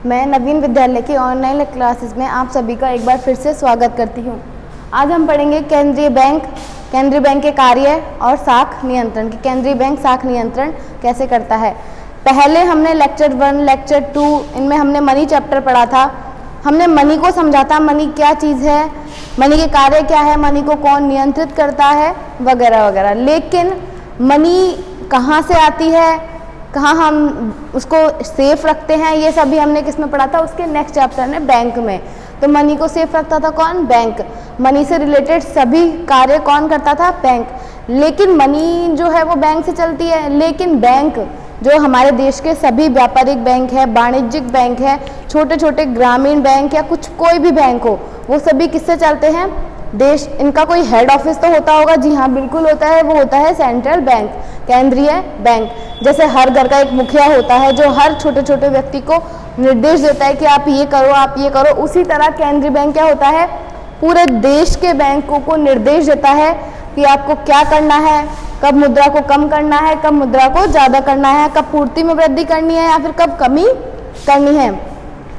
मैं नवीन विद्यालय की ऑनलाइन क्लासेस में आप सभी का एक बार फिर से स्वागत करती हूँ। आज हम पढ़ेंगे केंद्रीय बैंक के कार्य और साख नियंत्रण की। केंद्रीय बैंक साख नियंत्रण कैसे करता है। पहले हमने लेक्चर 1, लेक्चर 2 इनमें हमने मनी चैप्टर पढ़ा था। हमने मनी को समझा था, मनी क्या चीज़ है, मनी के कार्य क्या है, मनी को कौन नियंत्रित करता है, वगैरह वगैरह। लेकिन मनी कहाँ से आती है, कहाँ हम उसको सेफ रखते हैं, ये सभी हमने किस में पढ़ा था, उसके नेक्स्ट चैप्टर में बैंक में। तो मनी को सेफ रखता था कौन, बैंक। मनी से रिलेटेड सभी कार्य कौन करता था, बैंक। लेकिन मनी जो है वो बैंक से चलती है, लेकिन बैंक जो हमारे देश के सभी व्यापारिक बैंक है, वाणिज्यिक बैंक है, छोटे छोटे ग्रामीण बैंक या कोई भी बैंक हो, वो सभी किससे चलते हैं, देश। इनका कोई हेड ऑफिस तो होता होगा, जी हाँ बिल्कुल होता है, वो होता है सेंट्रल बैंक, केंद्रीय बैंक। जैसे हर घर का एक मुखिया होता है जो हर छोटे छोटे व्यक्ति को निर्देश देता है कि आप ये करो, आप ये करो, उसी तरह केंद्रीय बैंक क्या होता है, पूरे देश के बैंकों को निर्देश देता है कि आपको क्या करना है, कब मुद्रा को कम करना है, कब मुद्रा को ज़्यादा करना है, कब पूर्ति में वृद्धि करनी है या फिर कब कमी करनी है।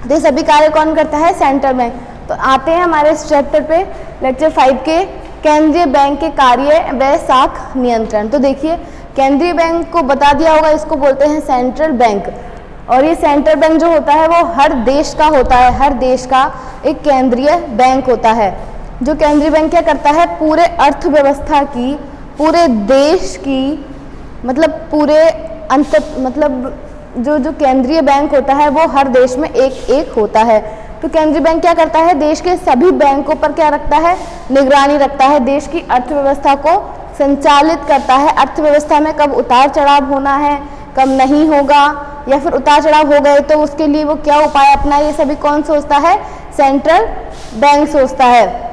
तो ये सभी कार्य कौन करता है, सेंट्रल बैंक। तो आते हैं हमारे इस चैप्टर पे, लेक्चर 5 के केंद्रीय बैंक के कार्य व साख नियंत्रण। तो देखिए केंद्रीय बैंक को बता दिया होगा, इसको बोलते हैं सेंट्रल बैंक। और ये सेंट्रल बैंक जो होता है वो हर देश का होता है, हर देश का एक केंद्रीय बैंक होता है। जो केंद्रीय बैंक क्या करता है, पूरे अर्थव्यवस्था की, पूरे देश की, मतलब पूरे जो केंद्रीय बैंक होता है वो हर देश में एक एक होता है। तो केंद्रीय बैंक क्या करता है, देश के सभी बैंकों पर क्या रखता है, निगरानी रखता है, देश की अर्थव्यवस्था को संचालित करता है। अर्थव्यवस्था में कब उतार चढ़ाव होना है, कब नहीं होगा, या फिर उतार चढ़ाव हो गए तो उसके लिए वो क्या उपाय अपनाए, ये सभी कौन सोचता है, सेंट्रल बैंक सोचता है।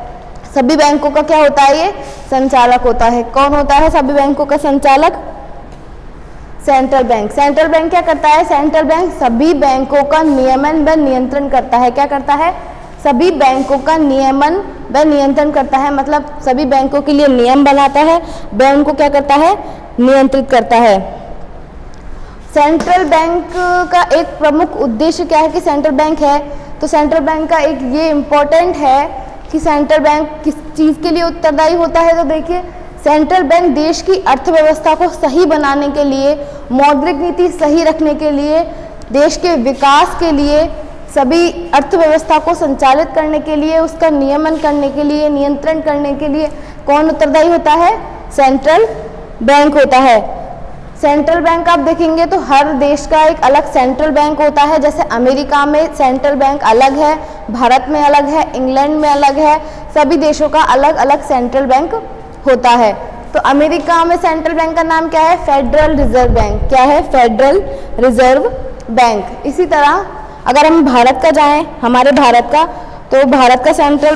सभी बैंकों का क्या होता है, ये संचालक होता है। कौन होता है सभी बैंकों का संचालक, सेंट्रल बैंक। सेंट्रल बैंक क्या करता है, सेंट्रल बैंक सभी बैंकों का नियमन व नियंत्रण करता है। क्या करता है, सभी बैंकों का नियमन व नियंत्रण करता है, मतलब सभी बैंकों के लिए नियम बनाता है, बैंक को क्या करता है, नियंत्रित करता है। सेंट्रल बैंक का एक प्रमुख उद्देश्य क्या है कि सेंट्रल बैंक है, तो सेंट्रल बैंक का एक ये इम्पोर्टेंट है कि सेंट्रल बैंक किस चीज़ के लिए उत्तरदायी होता है। तो देखिए सेंट्रल बैंक देश की अर्थव्यवस्था को सही बनाने के लिए, मौद्रिक नीति सही रखने के लिए, देश के विकास के लिए, सभी अर्थव्यवस्था को संचालित करने के लिए, उसका नियमन करने के लिए, नियंत्रण करने के लिए कौन उत्तरदायी होता है, सेंट्रल बैंक होता है। सेंट्रल बैंक आप देखेंगे तो हर देश का एक अलग सेंट्रल बैंक होता है। जैसे अमेरिका में सेंट्रल बैंक अलग है, भारत में अलग है, इंग्लैंड में अलग है, सभी देशों का अलग अलग सेंट्रल बैंक होता है। तो अमेरिका में सेंट्रल बैंक का नाम क्या है, फेडरल रिजर्व बैंक। क्या है, फेडरल रिजर्व बैंक। इसी तरह अगर हम भारत का जाएं, हमारे भारत का, तो भारत का सेंट्रल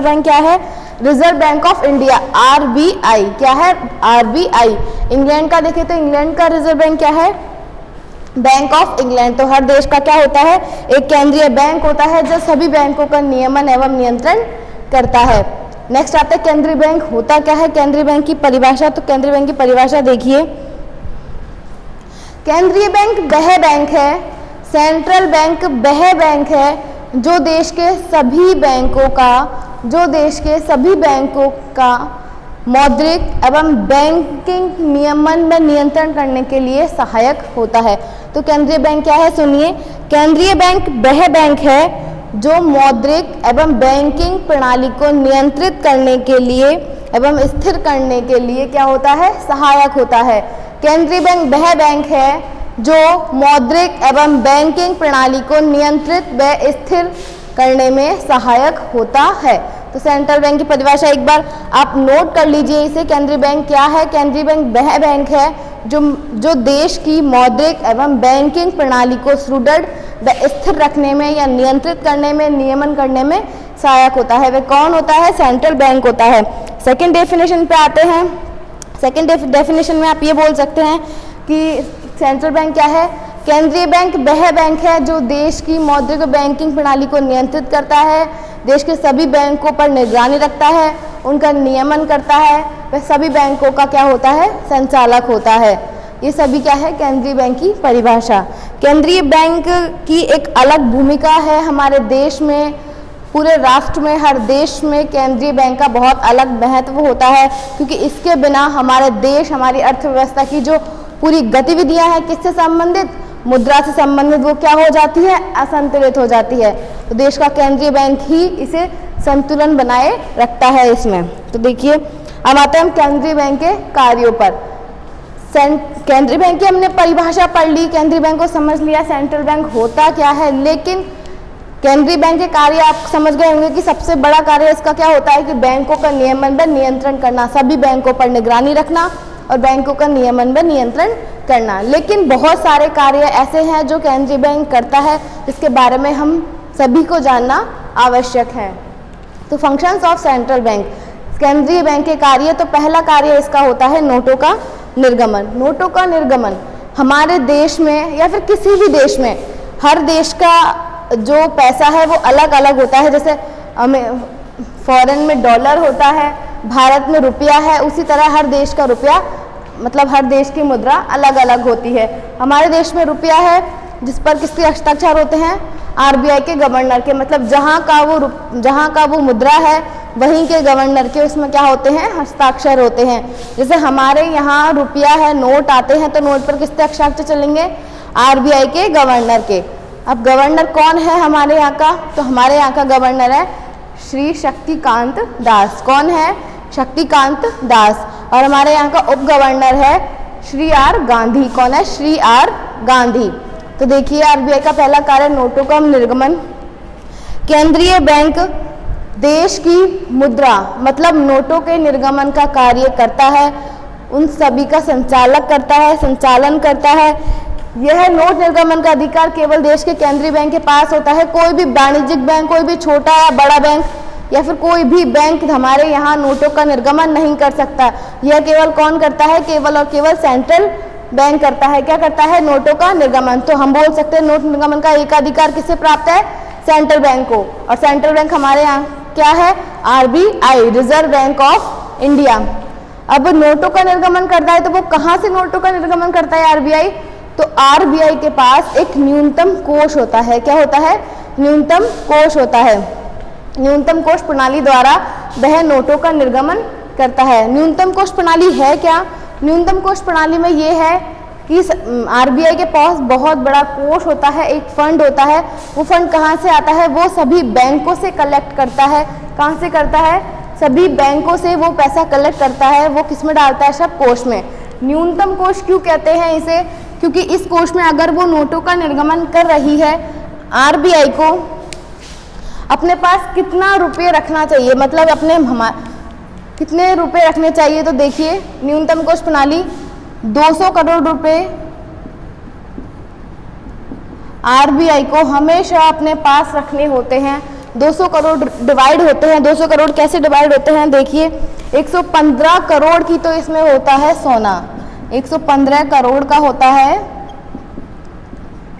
बैंक क्या है, reserve bank of India, RBI। क्या है, RBI। इंग्लैंड का देखें तो इंग्लैंड का रिजर्व बैंक क्या है, बैंक ऑफ इंग्लैंड। तो हर देश का क्या होता है, एक केंद्रीय बैंक होता है जो सभी बैंकों का नियमन एवं नियंत्रण करता है। नेक्स्ट आता है केंद्रीय बैंक होता क्या है, केंद्रीय बैंक की परिभाषा। तो केंद्रीय बैंक की परिभाषा देखिए, केंद्रीय बैंक वह बैंक है, सेंट्रल बैंक वह बैंक है जो देश के सभी बैंकों का मौद्रिक एवं बैंकिंग नियमन में नियंत्रण करने के लिए सहायक होता है। तो केंद्रीय बैंक क्या है, सुनिए, केंद्रीय बैंक वह बैंक है जो मौद्रिक एवं बैंकिंग प्रणाली को नियंत्रित करने के लिए एवं स्थिर करने के लिए क्या होता है, सहायक होता है। केंद्रीय बैंक वह बैंक है जो मौद्रिक एवं बैंकिंग प्रणाली को नियंत्रित व स्थिर करने में सहायक होता है। तो सेंट्रल बैंक की परिभाषा एक बार आप नोट कर लीजिए इसे। केंद्रीय बैंक क्या है, केंद्रीय बैंक वह बैंक है जो देश की मौद्रिक एवं बैंकिंग प्रणाली को सुदृढ़ व स्थिर रखने में या नियंत्रित करने में, नियमन करने में सहायक होता है। वह कौन होता है, सेंट्रल बैंक होता है। सेकंड डेफिनेशन पे आते हैं। सेकंड डेफिनेशन में आप ये बोल सकते हैं कि सेंट्रल बैंक क्या है, केंद्रीय बैंक वह बैंक है जो देश की मौद्रिक बैंकिंग प्रणाली को नियंत्रित करता है, देश के सभी बैंकों पर निगरानी रखता है, उनका नियमन करता है, वह सभी बैंकों का क्या होता है, संचालक होता है। ये सभी क्या है, केंद्रीय बैंक की परिभाषा। केंद्रीय बैंक की एक अलग भूमिका है हमारे देश में, पूरे राष्ट्र में, हर देश में केंद्रीय बैंक का बहुत अलग महत्व होता है, क्योंकि इसके बिना हमारे देश, हमारी अर्थव्यवस्था की जो पूरी गतिविधियां हैं किससे संबंधित, मुद्रा से संबंधित, वो क्या हो जाती है, असंतुलित हो जाती है। तो देश का केंद्रीय बैंक ही इसे संतुलन बनाए रखता है इसमें। तो देखिए अब आते हैं हम केंद्रीय बैंक के कार्यों पर। केंद्रीय बैंक की हमने परिभाषा पढ़ ली, केंद्रीय बैंक को समझ लिया, सेंट्रल बैंक होता क्या है, लेकिन केंद्रीय बैंक के कार्य आप समझ गए होंगे कि सबसे बड़ा कार्य इसका क्या होता है कि बैंकों का नियमन व नियंत्रण करना, सभी बैंकों पर निगरानी रखना और बैंकों का नियमन व नियंत्रण करना। लेकिन बहुत सारे कार्य ऐसे हैं जो केंद्रीय बैंक करता है, जिसके बारे में हम सभी को जानना आवश्यक है। तो फंक्शंस ऑफ सेंट्रल बैंक, केंद्रीय बैंक के कार्य, तो पहला कार्य इसका होता है नोटों का निर्गमन। नोटों का निर्गमन हमारे देश में या फिर किसी भी देश में, हर देश का जो पैसा है वो अलग अलग होता है। जैसे फॉरेन में डॉलर होता है, भारत में रुपया है, उसी तरह हर देश का रुपया, मतलब हर देश की मुद्रा अलग अलग होती है। हमारे देश में रुपया है जिस पर किसके हस्ताक्षर होते हैं, आरबीआई के गवर्नर के, मतलब जहाँ का वो मुद्रा है वहीं के गवर्नर के उसमें क्या होते हैं, हस्ताक्षर होते हैं। जैसे हमारे यहाँ रुपया है, नोट आते हैं, तो नोट पर किसके हस्ताक्षर चलेंगे, आरबीआई के गवर्नर के। अब गवर्नर कौन है हमारे यहाँ का, तो हमारे यहाँ का गवर्नर है श्री शक्तिकांत दास। कौन है, शक्तिकांत दास। और हमारे यहाँ का उप गवर्नर है श्री आर गांधी। कौन है, श्री आर गांधी। तो देखिए आरबीआई का पहला कार्य नोटों का निर्गमन। केंद्रीय बैंक देश की मुद्रा मतलब नोटों के निर्गमन का कार्य करता है, उन सभी का संचालन करता है। यह नोट निर्गमन का अधिकार केवल देश के केंद्रीय बैंक के पास होता है। कोई भी वाणिज्यिक बैंक, कोई भी छोटा या बड़ा बैंक या फिर कोई भी बैंक हमारे यहाँ नोटों का निर्गमन नहीं कर सकता। यह केवल कौन करता है, केवल और केवल सेंट्रल बैंक करता है। क्या करता है, नोटों का निर्गमन। तो हम बोल सकते हैं नोट निर्गमन का एक अधिकार किससे प्राप्त है, सेंट्रल बैंक को। और सेंट्रल बैंक हमारे यहाँ क्या है, RBI, reserve bank of India. अब नोटों का निर्गमन करता है तो वो कहाँ से नोटों का निर्गमन करता है आरबीआई, तो आरबीआई के पास एक न्यूनतम कोष होता है। क्या होता है, न्यूनतम कोष होता है। न्यूनतम कोष प्रणाली द्वारा वह नोटों का निर्गमन करता है। न्यूनतम कोष प्रणाली है क्या, न्यूनतम कोष प्रणाली में ये है कि आरबीआई के पास बहुत बड़ा कोष होता है, एक फंड होता है। वो फंड कहाँ से आता है, वो सभी बैंकों से कलेक्ट करता है। कहाँ से करता है, सभी बैंकों से वो पैसा कलेक्ट करता है, वो किस में डालता है, सब कोष में। न्यूनतम कोष क्यों कहते हैं इसे, क्योंकि इस कोष में अगर वो नोटों का निर्गमन कर रही है, आरबीआई को अपने पास कितना रुपये रखना चाहिए, मतलब कितने रुपए रखने चाहिए। तो देखिए न्यूनतम कोष प्रणाली 200 करोड़ रुपए आरबीआई को हमेशा अपने पास रखने होते हैं। 200 करोड़ डिवाइड होते हैं। 200 करोड़ कैसे डिवाइड होते हैं, देखिए 115 करोड़ की तो इसमें होता है सोना, 115 करोड़ का होता है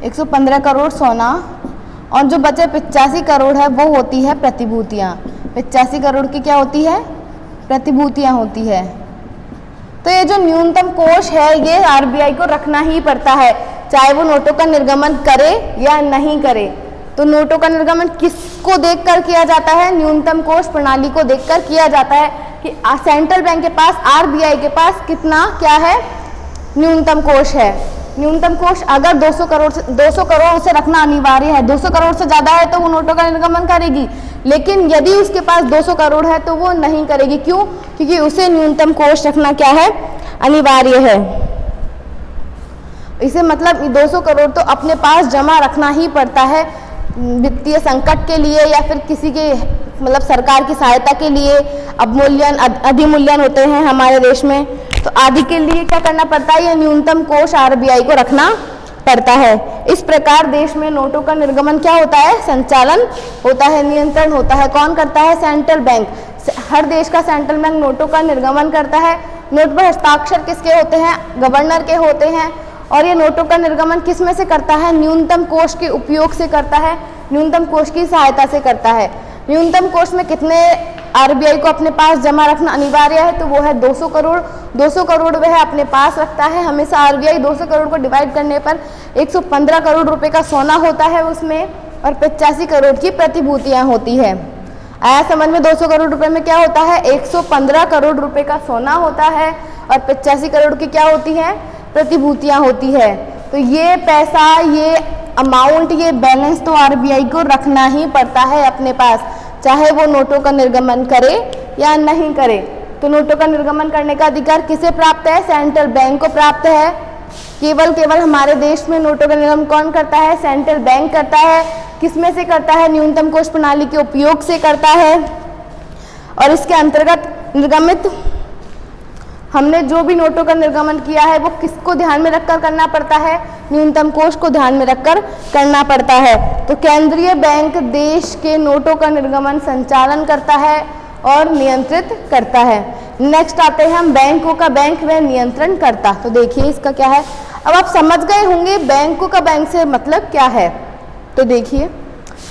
115 करोड़ सोना, और जो बचे 85 करोड़ है वो होती है प्रतिभूतियाँ। 85 करोड़ की क्या होती है, प्रतिभूतियाँ होती है। तो ये जो न्यूनतम कोष है ये आरबीआई को रखना ही पड़ता है, चाहे वो नोटों का निर्गमन करे या नहीं करे। तो नोटों का निर्गमन किसको देखकर किया जाता है, न्यूनतम कोष प्रणाली को देखकर किया जाता है कि सेंट्रल बैंक के पास, आरबीआई के पास कितना क्या है, न्यूनतम कोष है। न्यूनतम कोष अगर 200 करोड़ से रखना अनिवार्य है, 200 करोड़ से ज़्यादा है तो वो नोटों का निर्गमन करेगी, लेकिन यदि उसके पास 200 करोड़ है तो वो नहीं करेगी। क्यों, क्योंकि उसे न्यूनतम कोष रखना क्या है, अनिवार्य है। इसे मतलब 200 करोड़ तो अपने पास जमा रखना ही पड़ता है, वित्तीय संकट के लिए या फिर किसी के मतलब सरकार की सहायता के लिए, अवमूल्यन अधिमूल्यन होते हैं हमारे देश में, तो आदि के लिए क्या करना पड़ता है, ये न्यूनतम कोष आरबीआई को रखना पड़ता है। इस प्रकार देश में नोटों का निर्गमन क्या होता है, संचालन होता है, नियंत्रण होता है। कौन करता है, सेंट्रल बैंक। हर देश का सेंट्रल बैंक नोटों का निर्गमन करता है। नोट पर हस्ताक्षर किसके होते हैं, गवर्नर के होते हैं। और ये नोटों का निर्गमन किस में से करता है, न्यूनतम कोष के उपयोग से करता है, न्यूनतम कोष की सहायता से करता है। न्यूनतम कोष में कितने आरबीआई को अपने पास जमा रखना अनिवार्य है, तो वो है 200 करोड़। 200 करोड़ वह अपने पास रखता है हमेशा। आरबीआई 200 करोड़ को डिवाइड करने पर 115 करोड़ रुपए का सोना होता है उसमें, और 85 करोड़ की प्रतिभूतियां होती है। आया समझ में? 200 करोड़ रुपए में क्या होता है? 115 करोड़ रुपए का सोना होता है और 85 करोड़ की क्या होती है? प्रतिभूतियां होती है। तो ये पैसा, ये अमाउंट, ये बैलेंस तो आरबीआई को रखना ही पड़ता है अपने पास, चाहे वो नोटों का निर्गमन करे या नहीं करे। तो नोटों का निर्गमन करने का अधिकार किसे प्राप्त है? सेंट्रल बैंक को प्राप्त है। केवल हमारे देश में नोटों का निर्गमन कौन करता है? सेंट्रल बैंक करता है। किसमें से करता है? न्यूनतम कोष प्रणाली के उपयोग से करता है। और इसके अंतर्गत निर्गमित हमने जो भी नोटों का निर्गमन किया है वो किसको ध्यान में रखकर करना पड़ता है? न्यूनतम कोष को ध्यान में रखकर करना पड़ता है। तो केंद्रीय बैंक देश के नोटों का निर्गमन संचालन करता है और नियंत्रित करता है। नेक्स्ट आते हैं हम बैंकों का बैंक वह नियंत्रण करता। तो देखिए इसका क्या है। अब आप समझ गए होंगे बैंकों का बैंक से मतलब क्या है। तो देखिए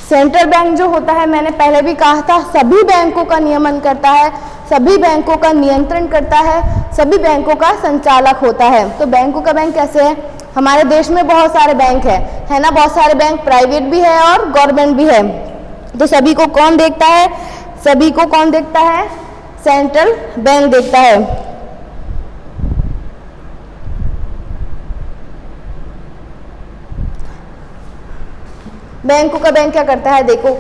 सेंट्रल बैंक जो होता है, मैंने पहले भी कहा था, सभी बैंकों का नियमन करता है, सभी बैंकों का नियंत्रण करता है, सभी बैंकों का संचालक होता है। तो बैंकों का बैंक कैसे है? हमारे देश में बहुत सारे बैंक है ना, बहुत सारे बैंक प्राइवेट भी है और गवर्नमेंट भी है। तो सभी को कौन देखता है? सभी को कौन देखता है? सेंट्रल बैंक देखता है। बैंकों का बैंक क्या करता है? देखो,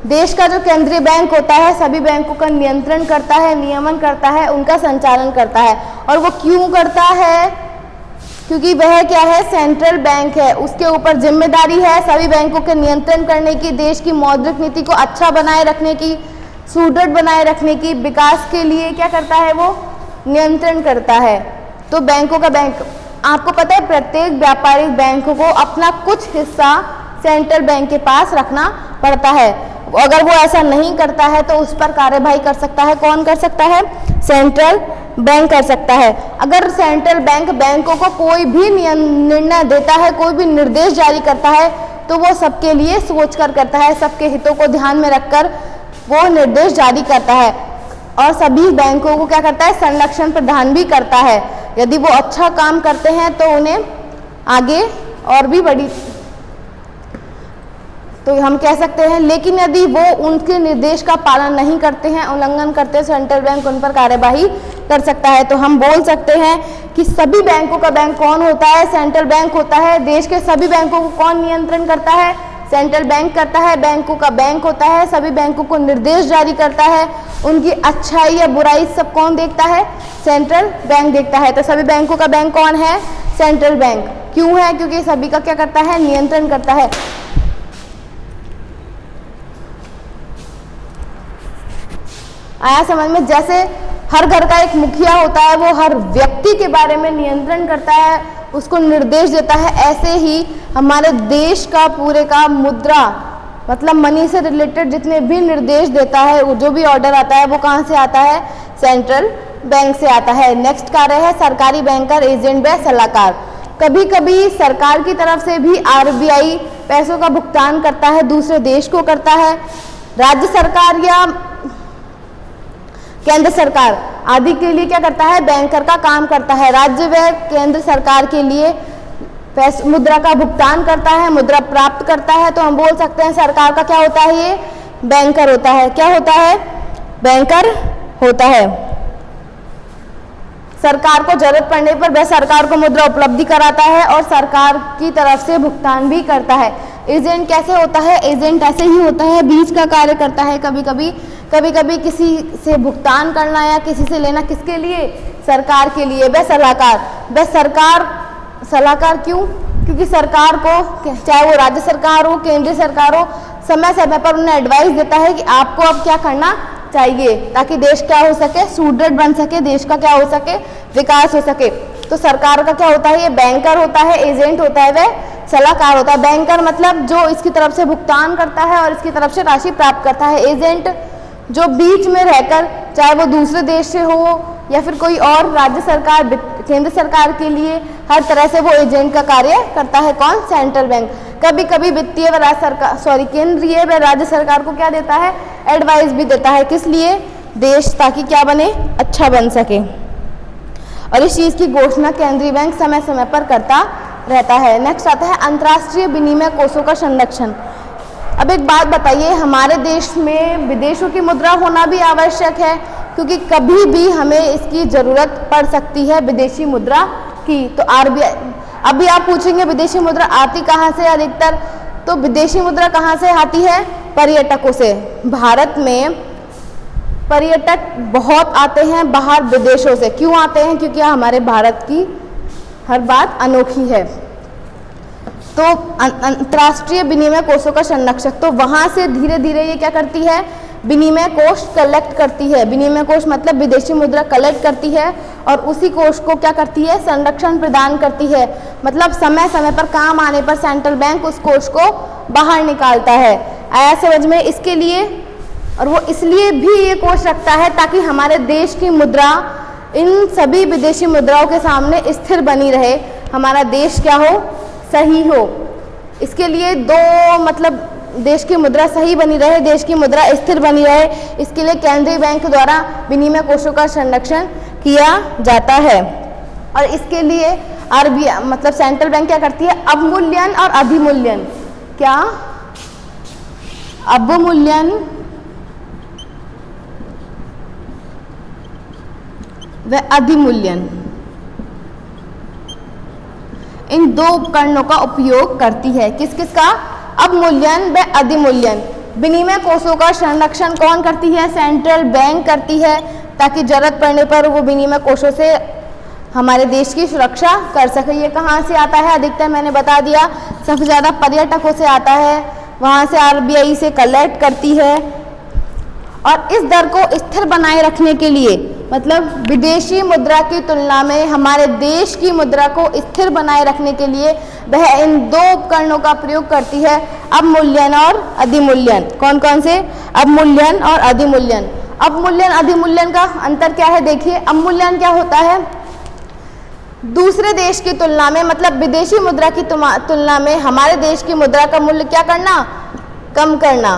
देश का जो केंद्रीय बैंक होता है सभी बैंकों का नियंत्रण करता है, नियमन करता है, उनका संचालन करता है। और वो क्यों करता है? क्योंकि वह क्या है? सेंट्रल बैंक है, उसके ऊपर जिम्मेदारी है सभी बैंकों के नियंत्रण करने की, देश की मौद्रिक नीति को अच्छा बनाए रखने की, सुदृढ़ बनाए रखने की, विकास के लिए क्या करता है? वो नियंत्रण करता है। तो बैंकों का बैंक, आपको पता है प्रत्येक व्यापारिक बैंक को अपना कुछ हिस्सा सेंट्रल बैंक के पास रखना पड़ता है। अगर वो ऐसा नहीं करता है तो उस पर कार्यवाही कर सकता है। कौन कर सकता है? सेंट्रल बैंक कर सकता है। अगर सेंट्रल बैंक बैंकों को कोई भी निर्णय देता है, कोई भी निर्देश जारी करता है, तो वो सबके लिए सोच कर करता है, सबके हितों को ध्यान में रखकर वो निर्देश जारी करता है। और सभी बैंकों को क्या करता है? संरक्षण प्रदान भी करता है। यदि वो अच्छा काम करते हैं तो उन्हें आगे और भी बड़ी, तो हम कह सकते हैं, लेकिन यदि वो उनके निर्देश का पालन नहीं करते हैं, उल्लंघन करते हैं, सेंट्रल बैंक उन पर कार्यवाही कर सकता है। तो हम बोल सकते हैं कि सभी बैंकों का बैंक कौन होता है? सेंट्रल बैंक होता है। देश के सभी बैंकों को कौन नियंत्रण करता है? सेंट्रल बैंक करता है। बैंकों का बैंक होता है, सभी बैंकों को निर्देश जारी करता है, उनकी अच्छाई या बुराई सब कौन देखता है? सेंट्रल बैंक देखता है। तो सभी बैंकों का बैंक कौन है? Central bank. क्यों है? क्योंकि सभी का क्या करता है? नियंत्रण करता है। आया समझ में? जैसे हर घर का एक मुखिया होता है, वो हर व्यक्ति के बारे में नियंत्रण करता है, उसको निर्देश देता है, ऐसे ही हमारे देश का पूरे का मुद्रा मतलब मनी से रिलेटेड जितने भी निर्देश देता है, जो भी ऑर्डर आता है, वो कहाँ से आता है? सेंट्रल बैंक से आता है। नेक्स्ट कार्य है सरकारी बैंकर, एजेंट व सलाहकार। कभी कभी सरकार की तरफ से भी आरबीआई पैसों का भुगतान करता है, दूसरे देश को करता है। राज्य सरकार या केंद्र सरकार आदि के लिए क्या करता है? बैंकर का काम करता है। राज्य व केंद्र सरकार के लिए मुद्रा का भुगतान करता है, मुद्रा प्राप्त करता है। तो हम बोल सकते हैं सरकार का क्या होता है? ये बैंकर होता है। क्या होता है? बैंकर होता है। सरकार को जरूरत पड़ने पर वह सरकार को मुद्रा उपलब्धि कराता है और सरकार की तरफ से भुगतान भी करता है। एजेंट कैसे होता है? एजेंट ऐसे ही होता है, बीच का कार्य करता है। कभी कभी किसी से भुगतान करना या किसी से लेना, किसके लिए? सरकार के लिए। वह सलाहकार क्यों? क्योंकि सरकार को, चाहे वो राज्य सरकार हो, केंद्रीय सरकार हो, समय समय पर उन्हें एडवाइस देता है कि आपको अब क्या करना चाहिए, ताकि देश क्या हो सके? सुदृढ़ बन सके, देश का क्या हो सके? विकास हो सके। तो सरकार का क्या होता है? ये बैंकर होता है। एजेंट होता है, वह सलाहकार होता है। बैंकर मतलब जो इसकी तरफ से भुगतान करता है और इसकी तरफ से राशि प्राप्त करता है। एजेंट जो बीच में रहकर, चाहे वो दूसरे देश से हो या फिर कोई और राज्य सरकार, केंद्र सरकार के लिए हर तरह से वो एजेंट का कार्य करता है। कौन? Central bank. कभी कभी वित्तीय व केंद्रीय व राज्य सरकार को क्या देता है? एडवाइस भी देता है। किस लिए? देश ताकि क्या बने, अच्छा बन सके। और इस चीज़ की घोषणा केंद्रीय बैंक समय समय पर करता रहता है। नेक्स्ट आता है अंतर्राष्ट्रीय विनिमय कोषों का संरक्षण। अब एक बात बताइए, हमारे देश में विदेशों की मुद्रा होना भी आवश्यक है, क्योंकि कभी भी हमें इसकी ज़रूरत पड़ सकती है विदेशी मुद्रा की। तो RBI, अभी आप पूछेंगे विदेशी मुद्रा आती कहाँ से अधिकतर, तो विदेशी मुद्रा कहाँ से आती है, पर्यटकों से। भारत में पर्यटक बहुत आते हैं बाहर विदेशों से। क्यों आते हैं, क्योंकि हमारे भारत की हर बात अनोखी है। तो अंतर्राष्ट्रीय विनिमय कोषों का संरक्षक, तो वहाँ से धीरे धीरे ये क्या करती है, विनिमय कोष कलेक्ट करती है। विनिमय कोष मतलब विदेशी मुद्रा कलेक्ट करती है और उसी कोष को क्या करती है, संरक्षण प्रदान करती है। मतलब समय समय पर काम आने पर सेंट्रल बैंक उस कोष को बाहर निकालता है। आया समझ में इसके लिए। और वो इसलिए भी ये कोष रखता है ताकि हमारे देश की मुद्रा इन सभी विदेशी मुद्राओं के सामने स्थिर बनी रहे, हमारा देश क्या हो, सही हो। इसके लिए दो मतलब देश की मुद्रा सही बनी रहे, देश की मुद्रा स्थिर बनी रहे, इसके लिए केंद्रीय बैंक द्वारा विनिमय कोषों का संरक्षण किया जाता है। और इसके लिए RBI मतलब सेंट्रल बैंक क्या करती है, अवमूल्यन और अधिमूल्यन। क्या, अवमूल्यन व अधिमूल्यन, इन दो उपकरणों का उपयोग करती है। किस किस का, अवमूल्यन व अधिमूल्यन। विनिमय कोषों का संरक्षण कौन करती है, सेंट्रल बैंक करती है, ताकि जरूरत पड़ने पर वो विनिमय कोषों से हमारे देश की सुरक्षा कर सके। ये कहाँ से आता है, अधिकतर मैंने बता दिया, सबसे ज़्यादा पर्यटकों से आता है, वहाँ से RBI से कलेक्ट करती है। और इस दर को स्थिर बनाए रखने के लिए, मतलब विदेशी मुद्रा की तुलना में हमारे देश की मुद्रा को स्थिर बनाए रखने के लिए वह इन दो उपकरणों का प्रयोग करती है, अवमूल्यन और अधिमूल्यन। कौन कौन से, अवमूल्यन और अधिमूल्यन। अवमूल्यन अधिमूल्यन का अंतर क्या है, देखिए। अवमूल्यन क्या होता है, दूसरे देश की तुलना में, मतलब विदेशी मुद्रा की तुलना में हमारे देश की मुद्रा का मूल्य क्या करना, कम करना।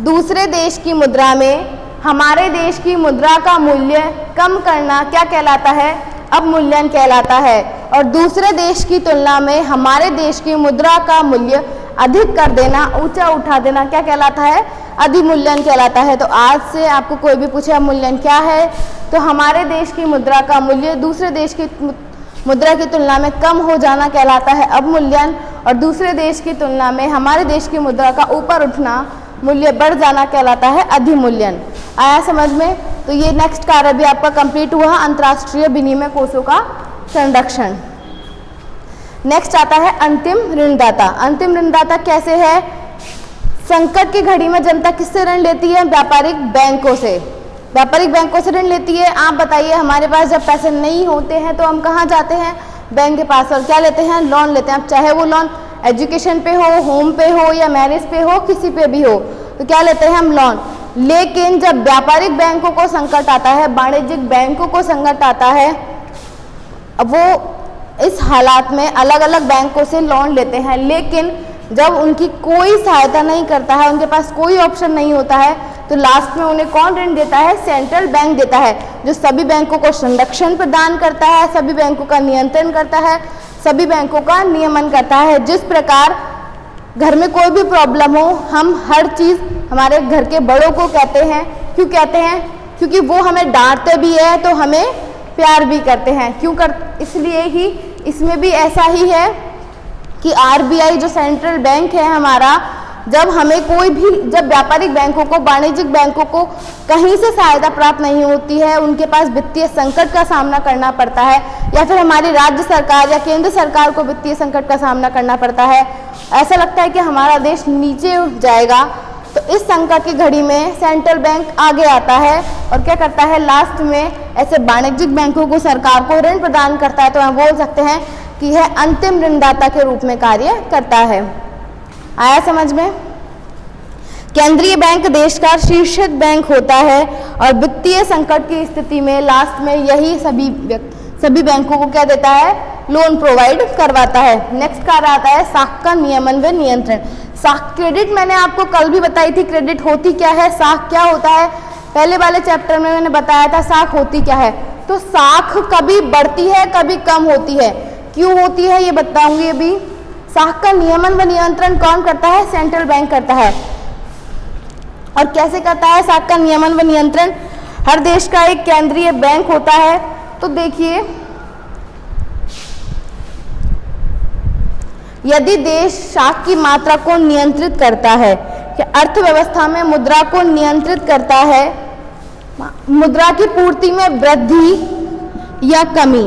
दूसरे देश की मुद्रा में हमारे देश की मुद्रा का मूल्य कम करना क्या कहलाता है, अवमूल्यन कहलाता है। और दूसरे देश की तुलना में हमारे देश की मुद्रा का मूल्य अधिक कर देना, ऊंचा उठा देना क्या कहलाता है, अधिमूल्यन कहलाता है। तो आज से आपको कोई भी पूछे अवमूल्यन क्या है, तो हमारे देश की मुद्रा का मूल्य दूसरे देश की मुद्रा की तुलना में कम हो जाना कहलाता है अवमूल्यन, और दूसरे देश की तुलना में हमारे देश की मुद्रा का ऊपर उठना, मूल्य बढ़ जाना कहलाता है अधिमूल्यन। आया समझ में। तो ये नेक्स्ट कार्य भी आपका कंप्लीट हुआ, अंतर्राष्ट्रीय विनिमय कोषों का संरक्षण। नेक्स्ट आता है अंतिम ऋणदाता। अंतिम ऋणदाता कैसे है, संकट की घड़ी में जनता किससे ऋण लेती है, व्यापारिक बैंकों से। व्यापारिक बैंकों से ऋण लेती है। आप बताइए, हमारे पास जब पैसे नहीं होते हैं तो हम कहाँ जाते हैं, बैंक के पास, और क्या लेते हैं, लोन लेते हैं। अब चाहे वो लोन एजुकेशन पे हो, होम पे हो या मैरिज पे हो, किसी पे भी हो, तो क्या लेते हैं हम, लोन। लेकिन जब व्यापारिक बैंकों को संकट आता है, वाणिज्यिक बैंकों को संकट आता है, अब वो इस हालात में अलग अलग बैंकों से लोन लेते हैं, लेकिन जब उनकी कोई सहायता नहीं करता है, उनके पास कोई ऑप्शन नहीं होता है, तो लास्ट में उन्हें कौन ऋण देता है, सेंट्रल बैंक देता है, जो सभी बैंकों को संरक्षण प्रदान करता है, सभी बैंकों का नियंत्रण करता है, सभी बैंकों का नियमन करता है। जिस प्रकार घर में कोई भी प्रॉब्लम हो, हम हर चीज़ हमारे घर के बड़ों को कहते हैं। क्यों कहते हैं, क्योंकि वो हमें डांटते भी है तो हमें प्यार भी करते हैं। इसलिए ही इसमें भी ऐसा ही है कि RBI जो सेंट्रल बैंक है हमारा, जब हमें कोई भी, जब व्यापारिक बैंकों को, वाणिज्यिक बैंकों को कहीं से सहायता प्राप्त नहीं होती है, उनके पास वित्तीय संकट का सामना करना पड़ता है, या फिर हमारी राज्य सरकार या केंद्र सरकार को वित्तीय संकट का सामना करना पड़ता है, ऐसा लगता है कि हमारा देश नीचे जाएगा, तो इस संकट की घड़ी में सेंट्रल बैंक आगे आता है और क्या करता है, लास्ट में ऐसे वाणिज्यिक बैंकों को, सरकार को ऋण प्रदान करता है। तो हम बोल सकते हैं कि यह अंतिम ऋणदाता के रूप में कार्य करता है। आया समझ में। केंद्रीय बैंक देश का शीर्षक बैंक होता है और वित्तीय संकट की स्थिति में लास्ट में यही सभी बैंकों को क्या देता है, लोन प्रोवाइड करवाता है। नेक्स्ट कार्य आता है साख का नियमन व नियंत्रण। साख, क्रेडिट मैंने आपको कल भी बताई थी, क्रेडिट होती क्या है, साख क्या होता है, पहले वाले चैप्टर में मैंने बताया था साख होती क्या है। तो साख कभी बढ़ती है कभी कम होती है, क्यों होती है ये बताऊंगी अभी। साख का नियमन व नियंत्रण कौन करता है? सेंट्रल बैंक करता है। और कैसे करता है साख का नियमन व नियंत्रण? हर देश का एक केंद्रीय बैंक होता है। तो देखिए, यदि देश साख की मात्रा को नियंत्रित करता है, अर्थव्यवस्था में मुद्रा को नियंत्रित करता है, मुद्रा की पूर्ति में वृद्धि या कमी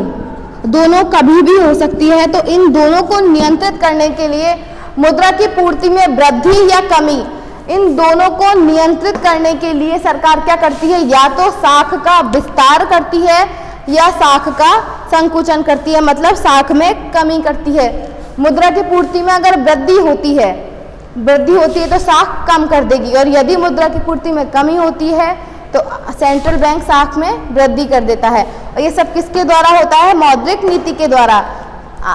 दोनों कभी भी हो सकती है। तो इन दोनों को नियंत्रित करने के लिए मुद्रा की पूर्ति में वृद्धि या कमी, इन दोनों को नियंत्रित करने के लिए सरकार क्या करती है? या तो साख का विस्तार करती है या साख का संकुचन करती है, मतलब साख में कमी करती है। मुद्रा की पूर्ति में अगर वृद्धि होती है तो साख कम कर देगी, और यदि मुद्रा की पूर्ति में कमी होती है तो सेंट्रल बैंक साख में वृद्धि कर देता है। और ये सब किसके द्वारा होता है? मौद्रिक नीति के द्वारा।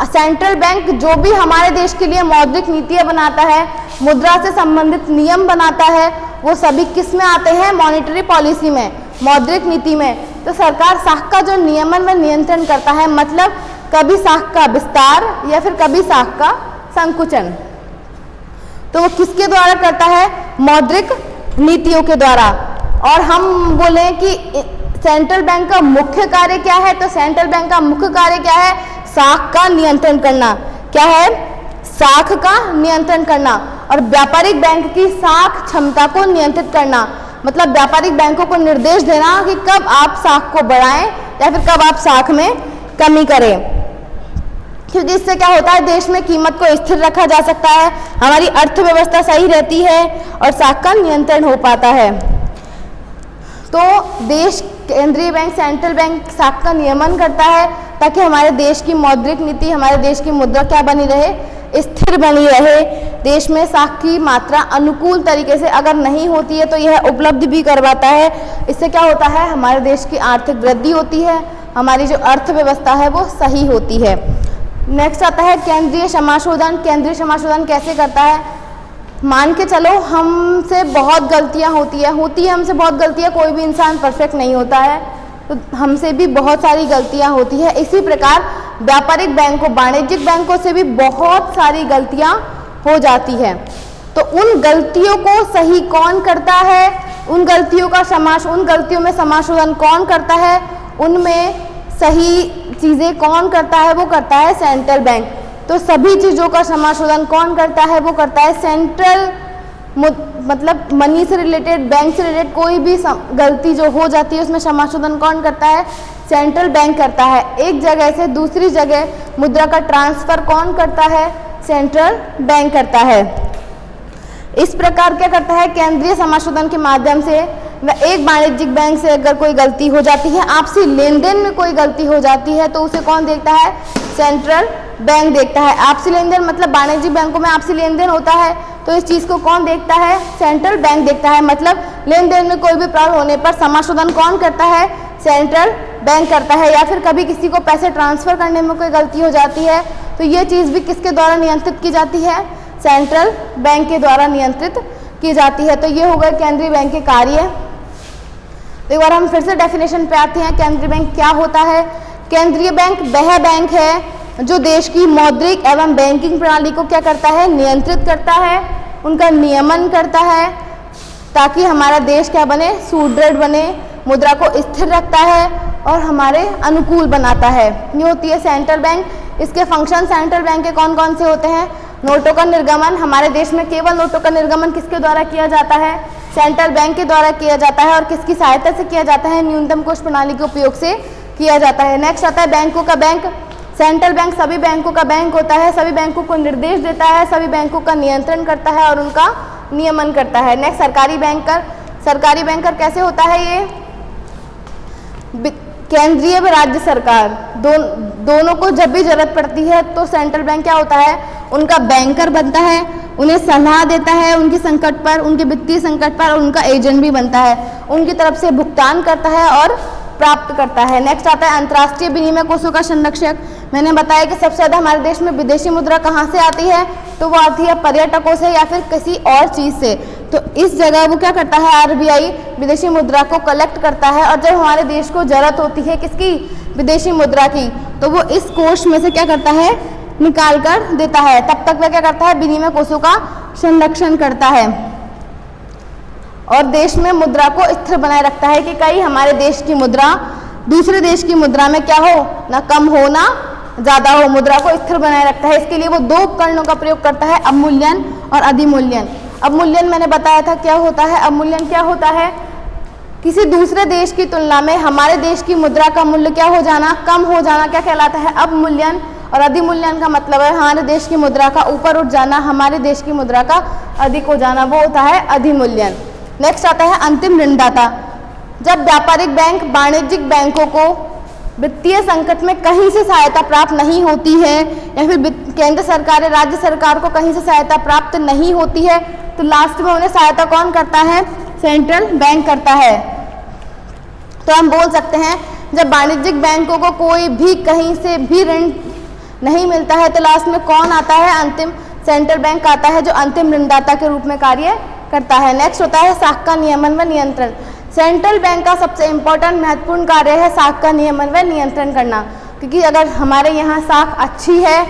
सेंट्रल बैंक जो भी हमारे देश के लिए मौद्रिक नीतियाँ बनाता है, मुद्रा से संबंधित नियम बनाता है, वो सभी किस में आते हैं? मॉनेटरी पॉलिसी में, मौद्रिक नीति में। तो सरकार साख का जो नियमन व नियंत्रण करता है, मतलब कभी साख का विस्तार या फिर कभी साख का संकुचन, तो वो किसके द्वारा करता है? मौद्रिक नीतियों के द्वारा। और हम बोले कि सेंट्रल बैंक का मुख्य कार्य क्या है? तो सेंट्रल बैंक का मुख्य कार्य क्या है? साख का नियंत्रण करना। क्या है? साख का नियंत्रण करना। और व्यापारिक बैंक की साख क्षमता को नियंत्रित करना, मतलब व्यापारिक बैंकों को निर्देश देना कि कब आप साख को बढ़ाएं या फिर कब आप साख में कमी करें, क्योंकि इससे क्या होता है? देश में कीमत को स्थिर रखा जा सकता है, हमारी अर्थव्यवस्था सही रहती है और साख का नियंत्रण हो पाता है। तो देश केंद्रीय बैंक, सेंट्रल बैंक साख का नियमन करता है ताकि हमारे देश की मौद्रिक नीति, हमारे देश की मुद्रा क्या बनी रहे? स्थिर बनी रहे। देश में साख की मात्रा अनुकूल तरीके से अगर नहीं होती है तो यह उपलब्ध भी करवाता है। इससे क्या होता है? हमारे देश की आर्थिक वृद्धि होती है, हमारी जो अर्थव्यवस्था है वो सही होती है। नेक्स्ट आता है केंद्रीय समाशोधन। केंद्रीय समाशोधन कैसे करता है? मान के चलो हमसे बहुत गलतियां होती है हमसे बहुत गलतियां, कोई भी इंसान परफेक्ट नहीं होता है, तो हमसे भी बहुत सारी गलतियां होती है। इसी प्रकार व्यापारिक बैंकों, वाणिज्यिक बैंकों से भी बहुत सारी गलतियां हो जाती है। तो उन गलतियों को सही कौन करता है? उन गलतियों में समाशोधन कौन करता है? उनमें सही चीज़ें कौन करता है? वो करता है सेंट्रल बैंक। तो सभी चीज़ों का समाशोधन कौन करता है? वो करता है सेंट्रल, मतलब मनी से रिलेटेड, बैंक से रिलेटेड कोई भी गलती जो हो जाती है उसमें समाशोधन कौन करता है? सेंट्रल बैंक करता है। एक जगह से दूसरी जगह मुद्रा का ट्रांसफर कौन करता है? सेंट्रल बैंक करता है। इस प्रकार क्या करता है? केंद्रीय समाशोधन के माध्यम से एक वाणिज्यिक बैंक से अगर कोई गलती हो जाती है, आपसी लेन देन में कोई गलती हो जाती है, तो उसे कौन देखता है? सेंट्रल बैंक देखता है। आपसी लेन देन मतलब वाणिज्यिक बैंकों में आपसी लेन देन होता है, तो इस चीज़ को कौन देखता है? सेंट्रल बैंक देखता है। मतलब लेन देन में कोई भी प्रॉब्लम होने पर समाशोधन कौन करता है? सेंट्रल बैंक करता है। या फिर कभी किसी को पैसे ट्रांसफर करने में कोई गलती हो जाती है, तो ये चीज़ भी किसके द्वारा नियंत्रित की जाती है? सेंट्रल बैंक के द्वारा नियंत्रित की जाती है। तो ये हो गए केंद्रीय बैंक के कार्य। तो एक बार हम फिर से डेफिनेशन पे आते हैं, केंद्रीय बैंक क्या होता है? केंद्रीय बैंक वह बैंक है जो देश की मौद्रिक एवं बैंकिंग प्रणाली को क्या करता है? नियंत्रित करता है, उनका नियमन करता है, ताकि हमारा देश क्या बने? सुदृढ़ बने, मुद्रा को स्थिर रखता है और हमारे अनुकूल बनाता है। ये होती है सेंट्रल बैंक। इसके फंक्शन सेंट्रल बैंक के कौन कौन से होते हैं? नोटों का निर्गमन। हमारे देश में केवल नोटों का निर्गमन किसके द्वारा किया जाता है? सेंट्रल बैंक के द्वारा किया जाता है। और किसकी सहायता से किया जाता है? न्यूनतम कोष प्रणाली के उपयोग से किया जाता है। नेक्स्ट आता है बैंकों का बैंक। सेंट्रल बैंक सभी बैंकों का बैंक होता है, सभी बैंकों को निर्देश देता है, सभी बैंकों का नियंत्रण करता है और उनका नियमन करता है। नेक्स्ट सरकारी बैंकर। सरकारी बैंकर कैसे होता है? ये केंद्रीय व राज्य सरकार दोनों को जब भी जरूरत पड़ती है तो सेंट्रल बैंक क्या होता है? उनका बैंकर बनता है, उन्हें सलाह देता है उनके संकट पर, उनके वित्तीय संकट पर, और उनका एजेंट भी बनता है, उनकी तरफ से भुगतान करता है और प्राप्त करता है। नेक्स्ट आता है अंतर्राष्ट्रीय विनिमय कोषों का संरक्षक। मैंने बताया कि सबसे ज़्यादा हमारे देश में विदेशी मुद्रा कहाँ से आती है? तो वो आती है पर्यटकों से या फिर किसी और चीज़ से। तो इस जगह वो क्या करता है, आरबीआई विदेशी मुद्रा को कलेक्ट करता है, और जब हमारे देश को जरूरत होती है किसकी, विदेशी मुद्रा की, तो वो इस कोष में से क्या करता है, निकाल कर देता है। तब तक वह क्या करता है, विनिमय कोषों का संरक्षण करता है और देश में मुद्रा को स्थिर बनाए रखता है कि कहीं हमारे देश की मुद्रा दूसरे देश की मुद्रा में क्या हो, ना कम हो ना ज़्यादा हो, मुद्रा को स्थिर बनाए रखता है। इसके लिए वो दो उपकरणों का प्रयोग करता है, अवमूल्यन और अधिमूल्यन। अवमूल्यन मैंने बताया था क्या होता है, अवमूल्यन क्या होता है, किसी दूसरे देश की तुलना में हमारे देश की मुद्रा का मूल्य क्या हो जाना, कम हो जाना, क्या कहलाता है, अवमूल्यन। और अधिमूल्यन का मतलब है हमारे देश की मुद्रा का ऊपर उठ जाना, हमारे देश की मुद्रा का अधिक हो जाना, वो होता है अधिमूल्यन। नेक्स्ट आता है अंतिम ऋणदाता। जब व्यापारिक बैंक वाणिज्यिक बैंकों को वित्तीय संकट में कहीं से सहायता प्राप्त नहीं होती है, या फिर केंद्र सरकार या राज्य सरकार को कहीं से सहायता प्राप्त नहीं होती है, तो लास्ट में उन्हें सहायता कौन करता है, सेंट्रल बैंक करता है। तो हम बोल सकते हैं जब वाणिज्यिक बैंकों को कोई भी कहीं से भी ऋण नहीं मिलता है, तो लास्ट में कौन आता है, अंतिम सेंट्रल बैंक आता है, जो अंतिम ऋणदाता के रूप में कार्य करता है। नेक्स्ट होता है साख का नियमन व नियंत्रण। सेंट्रल बैंक का सबसे इम्पोर्टेंट महत्वपूर्ण कार्य है साख का नियमन व नियंत्रण करना, क्योंकि अगर हमारे यहाँ साख अच्छी है,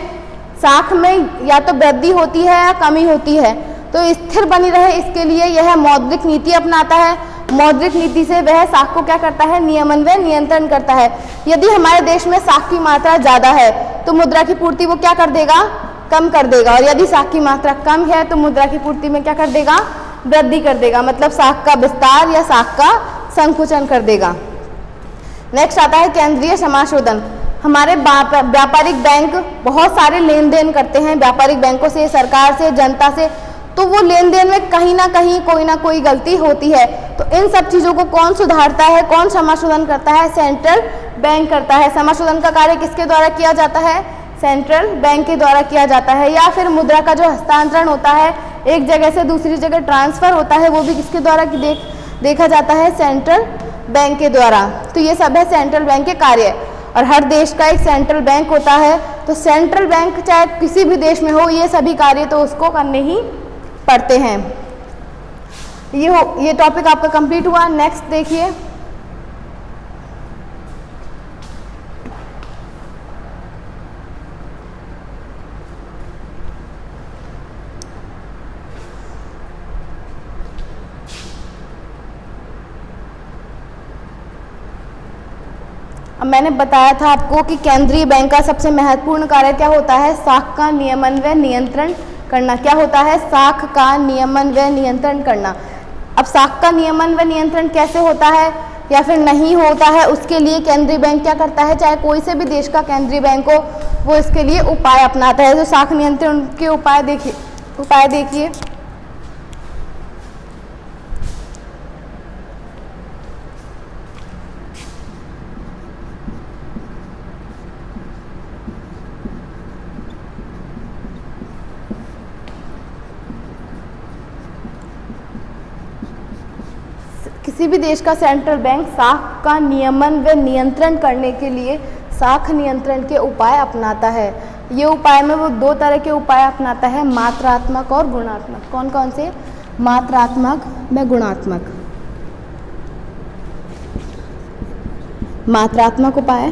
साख में या तो वृद्धि होती है या कमी होती है, तो स्थिर बनी रहे इसके लिए यह मौद्रिक नीति अपनाता है। मौद्रिक नीति से वह साख को क्या करता है, नियमन व नियंत्रण करता है। यदि हमारे देश में साख की मात्रा ज़्यादा है तो मुद्रा की पूर्ति वो क्या कर देगा, कम कर देगा, और यदि साख की मात्रा कम है तो मुद्रा की पूर्ति में क्या कर देगा, वृद्धि कर देगा, मतलब साख का विस्तार या साख का संकुचन कर देगा। नेक्स्ट आता है केंद्रीय समाशोधन। हमारे व्यापारिक बैंक बहुत सारे लेन देन करते हैं व्यापारिक बैंकों से, सरकार से, जनता से, तो वो लेन देन में कहीं ना कहीं कोई ना कोई गलती होती है। तो इन सब चीज़ों को कौन सुधारता है, कौन समाशोधन करता है, सेंट्रल बैंक करता है। समाशोधन का कार्य किसके द्वारा किया जाता है, सेंट्रल बैंक के द्वारा किया जाता है। या फिर मुद्रा का जो हस्तांतरण होता है, एक जगह से दूसरी जगह ट्रांसफर होता है, वो भी किसके द्वारा देखा जाता है, सेंट्रल बैंक के द्वारा। तो ये सब है सेंट्रल बैंक के कार्य, और हर देश का एक सेंट्रल बैंक होता है। तो सेंट्रल बैंक चाहे किसी भी देश में हो, ये सभी कार्य तो उसको करने ही पड़ते हैं। ये टॉपिक आपका कंप्लीट हुआ। नेक्स्ट देखिए, अब मैंने बताया था आपको कि केंद्रीय बैंक का सबसे महत्वपूर्ण कार्य क्या होता है, साख का नियमन व नियंत्रण करना। क्या होता है, साख का नियमन व नियंत्रण करना। अब साख का नियमन व नियंत्रण कैसे होता है या फिर नहीं होता है, उसके लिए केंद्रीय बैंक क्या करता है, चाहे कोई से भी देश का केंद्रीय बैंक हो, वो इसके लिए उपाय अपनाता है। तो साख नियंत्रण के उपाय देखिए। किसी भी देश का सेंट्रल बैंक साख का नियमन व नियंत्रण करने के लिए साख नियंत्रण के उपाय अपनाता है। ये उपाय में वो दो तरह के उपाय अपनाता है, मात्रात्मक और गुणात्मक। कौन कौन से, मात्रात्मक व गुणात्मक। मात्रात्मक उपाय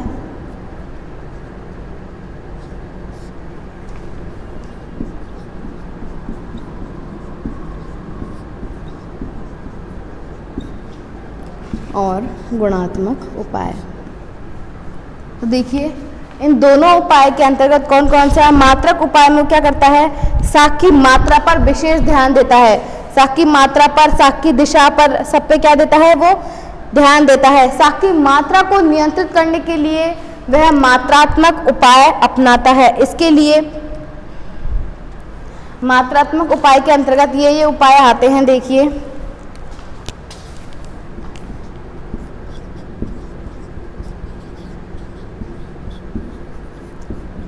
और गुणात्मक उपाय। तो देखिए इन दोनों उपाय के अंतर्गत कौन कौन सा है। मात्रक उपाय में क्या करता है, साख की मात्रा पर विशेष ध्यान देता है। साख की मात्रा पर, साख की दिशा पर, सब पे क्या देता है, वो ध्यान देता है। साख की मात्रा को नियंत्रित करने के लिए वह मात्रात्मक उपाय अपनाता है। इसके लिए मात्रात्मक उपाय के अंतर्गत ये उपाय आते हैं। देखिए,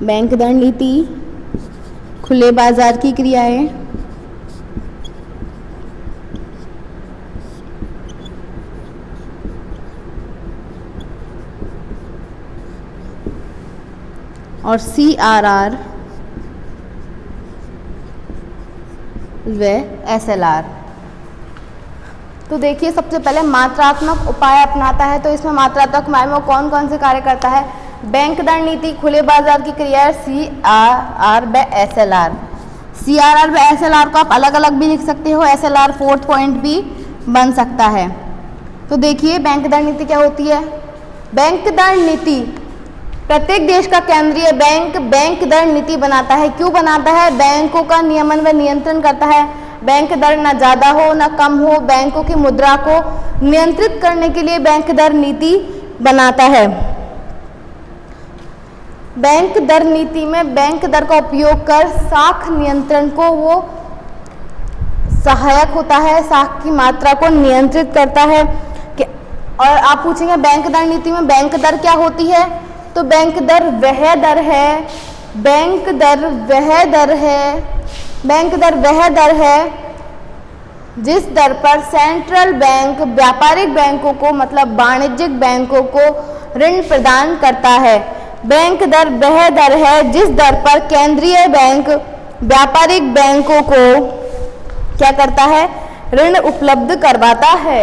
बैंक दंड नीति, खुले बाजार की क्रियाएं, और CRR व SLR। तो देखिए सबसे पहले मात्रात्मक उपाय अपनाता है। तो इसमें मात्रात्मक उपाय में कौन कौन से कार्य करता है? बैंक दर नीति, खुले बाजार की क्रिया, CRR व SLR। CRR व SLR को आप अलग अलग भी लिख सकते हो, SLR फोर्थ पॉइंट भी बन सकता है। तो देखिए बैंक दर नीति क्या होती है? बैंक दर नीति, प्रत्येक देश का केंद्रीय बैंक बैंक दर नीति बनाता है। क्यों बनाता है? बैंकों का नियमन व नियंत्रण करता है। बैंक दर न ज़्यादा हो न कम हो, बैंकों की मुद्रा को नियंत्रित करने के लिए बैंक दर नीति बनाता है। बैंक दर नीति में बैंक दर का उपयोग कर साख नियंत्रण को वो सहायक होता है, साख की मात्रा को नियंत्रित करता है। और आप पूछेंगे बैंक दर नीति में बैंक दर क्या होती है? तो बैंक दर वह दर है, बैंक दर वह दर है, बैंक दर वह दर है जिस दर पर सेंट्रल बैंक व्यापारिक बैंकों को मतलब वाणिज्यिक बैंकों को ऋण प्रदान करता है। बैंक दर वह दर है जिस दर पर केंद्रीय बैंक व्यापारिक बैंकों को क्या करता है? ऋण उपलब्ध करवाता है।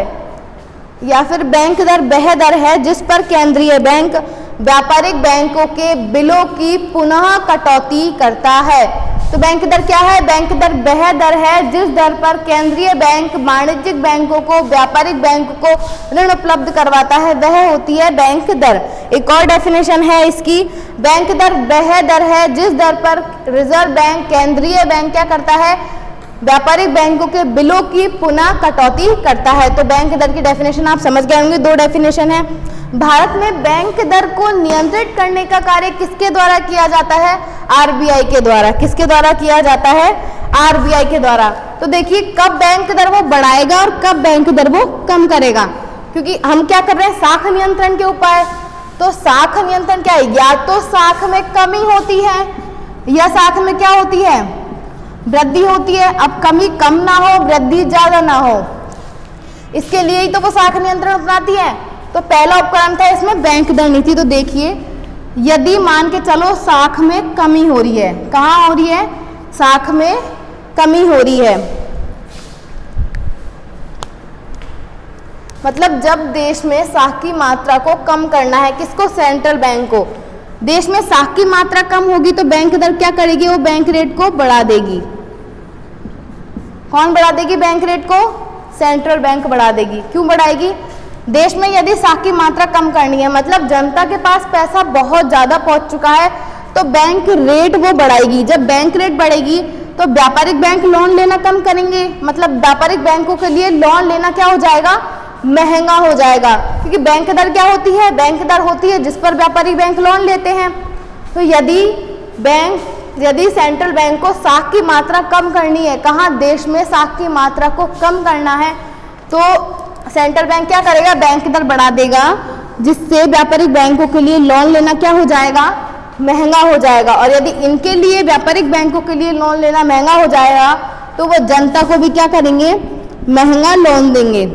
या फिर बैंक दर वह दर है जिस पर केंद्रीय बैंक व्यापारिक बैंकों के बिलों की पुनः कटौती करता है। तो बैंक दर क्या है? बैंक दर वह दर है जिस दर पर केंद्रीय बैंक वाणिज्यिक बैंकों को व्यापारिक बैंकों को ऋण उपलब्ध करवाता है, वह होती है बैंक दर। एक और डेफिनेशन है इसकी, बैंक दर वह दर है जिस दर पर रिजर्व बैंक केंद्रीय बैंक क्या करता है? व्यापारिक बैंकों के बिलों की पुनः कटौती करता है। तो बैंक दर की डेफिनेशन आप समझ गए होंगे, दो डेफिनेशन है। भारत में बैंक दर को नियंत्रित करने का कार्य किसके द्वारा किया जाता है? RBI के द्वारा। किसके द्वारा किया जाता है? RBI के द्वारा। तो देखिए कब बैंक दर वो बढ़ाएगा और कब बैंक दर वो कम करेगा, क्योंकि हम क्या कर रहे हैं? साख नियंत्रण के उपाय। तो साख नियंत्रण क्या है? या तो साख में कमी होती है या साख में क्या होती है? वृद्धि होती है। अब कमी कम ना हो, वृद्धि ज्यादा ना हो, इसके लिए ही तो वो साख नियंत्रण अपनाती है। तो पहला उपकरण था इसमें बैंक दर नीति। तो देखिए यदि मान के चलो साख में कमी हो रही है, कहाँ हो रही है? साख में कमी हो रही है, मतलब जब देश में साख की मात्रा को कम करना है, किसको? सेंट्रल बैंक को। देश में साख की मात्रा कम होगी तो बैंक दर क्या करेगी? वो बैंक रेट को बढ़ा देगी। कौन बढ़ा देगी बैंक रेट को? सेंट्रल बैंक बढ़ा देगी। क्यों बढ़ाएगी? देश में यदि साख की मात्रा कम करनी है, मतलब जनता के पास पैसा बहुत ज्यादा पहुंच चुका है, तो बैंक रेट वो बढ़ाएगी। जब बैंक रेट बढ़ेगी तो व्यापारिक बैंक लोन लेना कम करेंगे, मतलब व्यापारिक बैंकों के लिए लोन लेना क्या हो जाएगा? महंगा हो जाएगा। क्योंकि बैंक दर क्या होती है? बैंक दर होती है जिस पर व्यापारिक बैंक लोन लेते हैं। तो यदि सेंट्रल बैंक को साख की मात्रा कम करनी है, कहाँ? देश में साख की मात्रा को कम करना है, तो सेंट्रल बैंक क्या करेगा? बैंक दर बढ़ा देगा, जिससे व्यापारिक बैंकों के लिए लोन लेना क्या हो जाएगा? महंगा हो जाएगा। और यदि इनके लिए व्यापारिक बैंकों के लिए लोन लेना महंगा हो जाएगा तो वो जनता को भी क्या करेंगे? महंगा लोन देंगे,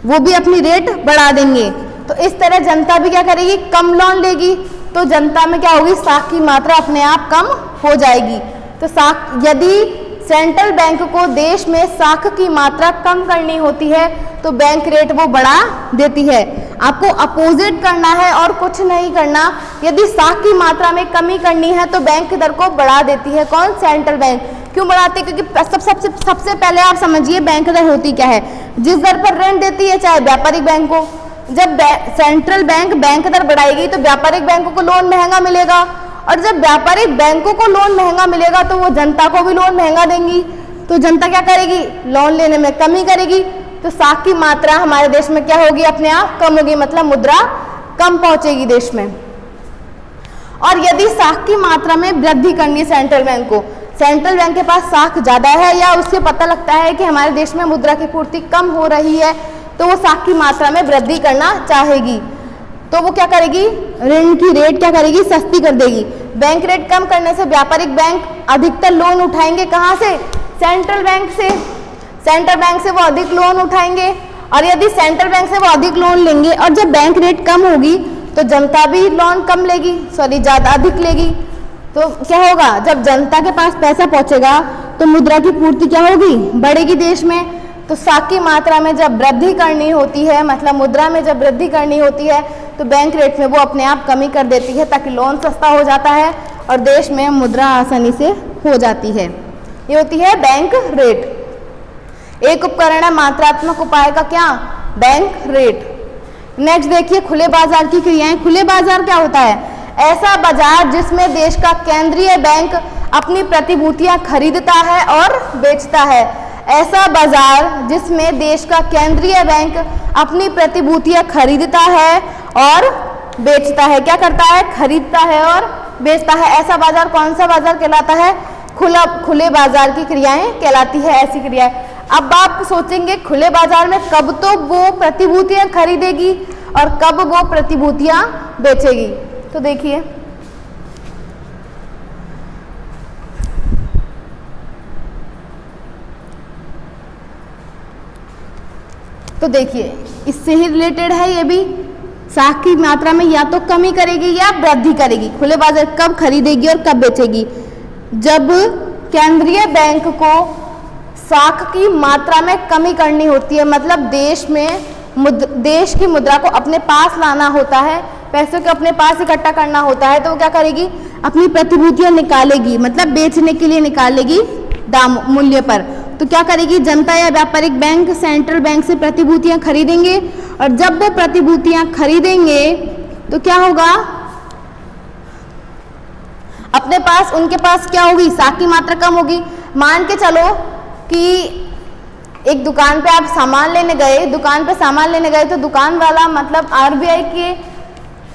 वो भी अपनी रेट बढ़ा देंगे। तो इस तरह जनता भी क्या करेगी? कम लोन लेगी। तो जनता में क्या होगी? साख की मात्रा अपने आप कम हो जाएगी। तो साख, यदि सेंट्रल बैंक को देश में साख की मात्रा कम करनी होती है तो बैंक रेट वो बढ़ा देती है। आपको अपोजिट करना है और कुछ नहीं करना। यदि साख की मात्रा में कमी करनी है तो बैंक दर को बढ़ा देती है। कौन? Central bank. क्यों बढ़ाती है? क्योंकि सबसे पहले आप समझिए बैंक दर होती क्या है? जिस दर पर ऋण देती है चाहे व्यापारिक बैंक को, जब सेंट्रल बैंक बैंक दर बढ़ाएगी तो व्यापारिक बैंकों को लोन महंगा मिलेगा, और जब व्यापारिक बैंकों को लोन महंगा मिलेगा तो वो जनता को भी लोन महंगा देंगी। तो जनता क्या करेगी? लोन लेने में कमी करेगी। तो साख की मात्रा हमारे देश में क्या होगी? अपने आप कम होगी, मतलब मुद्रा कम पहुंचेगी देश में। और यदि साख की मात्रा में वृद्धि करनी है सेंट्रल बैंक को, सेंट्रल बैंक के पास साख ज्यादा है या उससे पता लगता है कि हमारे देश में मुद्रा की पूर्ति कम हो रही है, तो वो साख की मात्रा में वृद्धि करना चाहेगी। तो वो क्या करेगी? ऋण की रेट क्या करेगी? सस्ती कर देगी। बैंक रेट कम करने से व्यापारिक बैंक अधिकतर लोन उठाएंगे। कहाँ से? सेंट्रल बैंक से। सेंट्रल बैंक से वो अधिक लोन उठाएंगे, और यदि सेंट्रल बैंक से वो अधिक लोन लेंगे और जब बैंक रेट कम होगी तो जनता भी लोन कम लेगी, ज्यादा अधिक लेगी। तो क्या होगा? जब जनता के पास पैसा पहुंचेगा तो मुद्रा की पूर्ति क्या होगी? बढ़ेगी देश में। तो साख की मात्रा में जब वृद्धि करनी होती है, मतलब मुद्रा में जब वृद्धि करनी होती है, तो बैंक रेट में वो अपने आप कमी कर देती है, ताकि लोन सस्ता हो जाता है और देश में मुद्रा आसानी से हो जाती है। ये होती है बैंक रेट। एक उपकरण है मात्रात्मक उपाय का क्या, बैंक रेट। नेक्स्ट देखिए खुले बाजार की क्रियाएं। खुले बाजार क्या होता है, ऐसा बाजार जिसमें देश का केंद्रीय बैंक अपनी प्रतिभूतियां खरीदता है और बेचता है। ऐसा बाजार जिसमें देश का केंद्रीय बैंक अपनी प्रतिभूतियां खरीदता है और बेचता है। क्या करता है, खरीदता है और बेचता है। ऐसा बाजार कौन सा बाजार कहलाता है, खुले बाजार की क्रियाएं कहलाती है ऐसी क्रियाएं। अब आप सोचेंगे खुले बाजार में कब तो वो प्रतिभूतियां खरीदेगी और कब वो प्रतिभूतियां बेचेगी। तो देखिए इससे ही रिलेटेड है ये भी। साख की मात्रा में या तो कमी करेगी या वृद्धि करेगी। खुले बाजार कब खरीदेगी और कब बेचेगी, जब केंद्रीय बैंक को साख की मात्रा में कमी करनी होती है, मतलब देश की मुद्रा को अपने पास लाना होता है, पैसों को अपने पास इकट्ठा करना होता है, तो वो क्या करेगी, अपनी प्रतिभूतियां निकालेगी, मतलब बेचने के लिए निकालेगी दाम मूल्य पर। तो क्या करेगी, जनता या व्यापारिक बैंक सेंट्रल बैंक से प्रतिभूतियां खरीदेंगे और जब वो प्रतिभूतियां खरीदेंगे तो क्या होगा, अपने पास उनके पास क्या होगी, साख की मात्रा कम होगी। मान के चलो कि एक दुकान पे आप सामान लेने गए, तो दुकान वाला मतलब आरबीआई के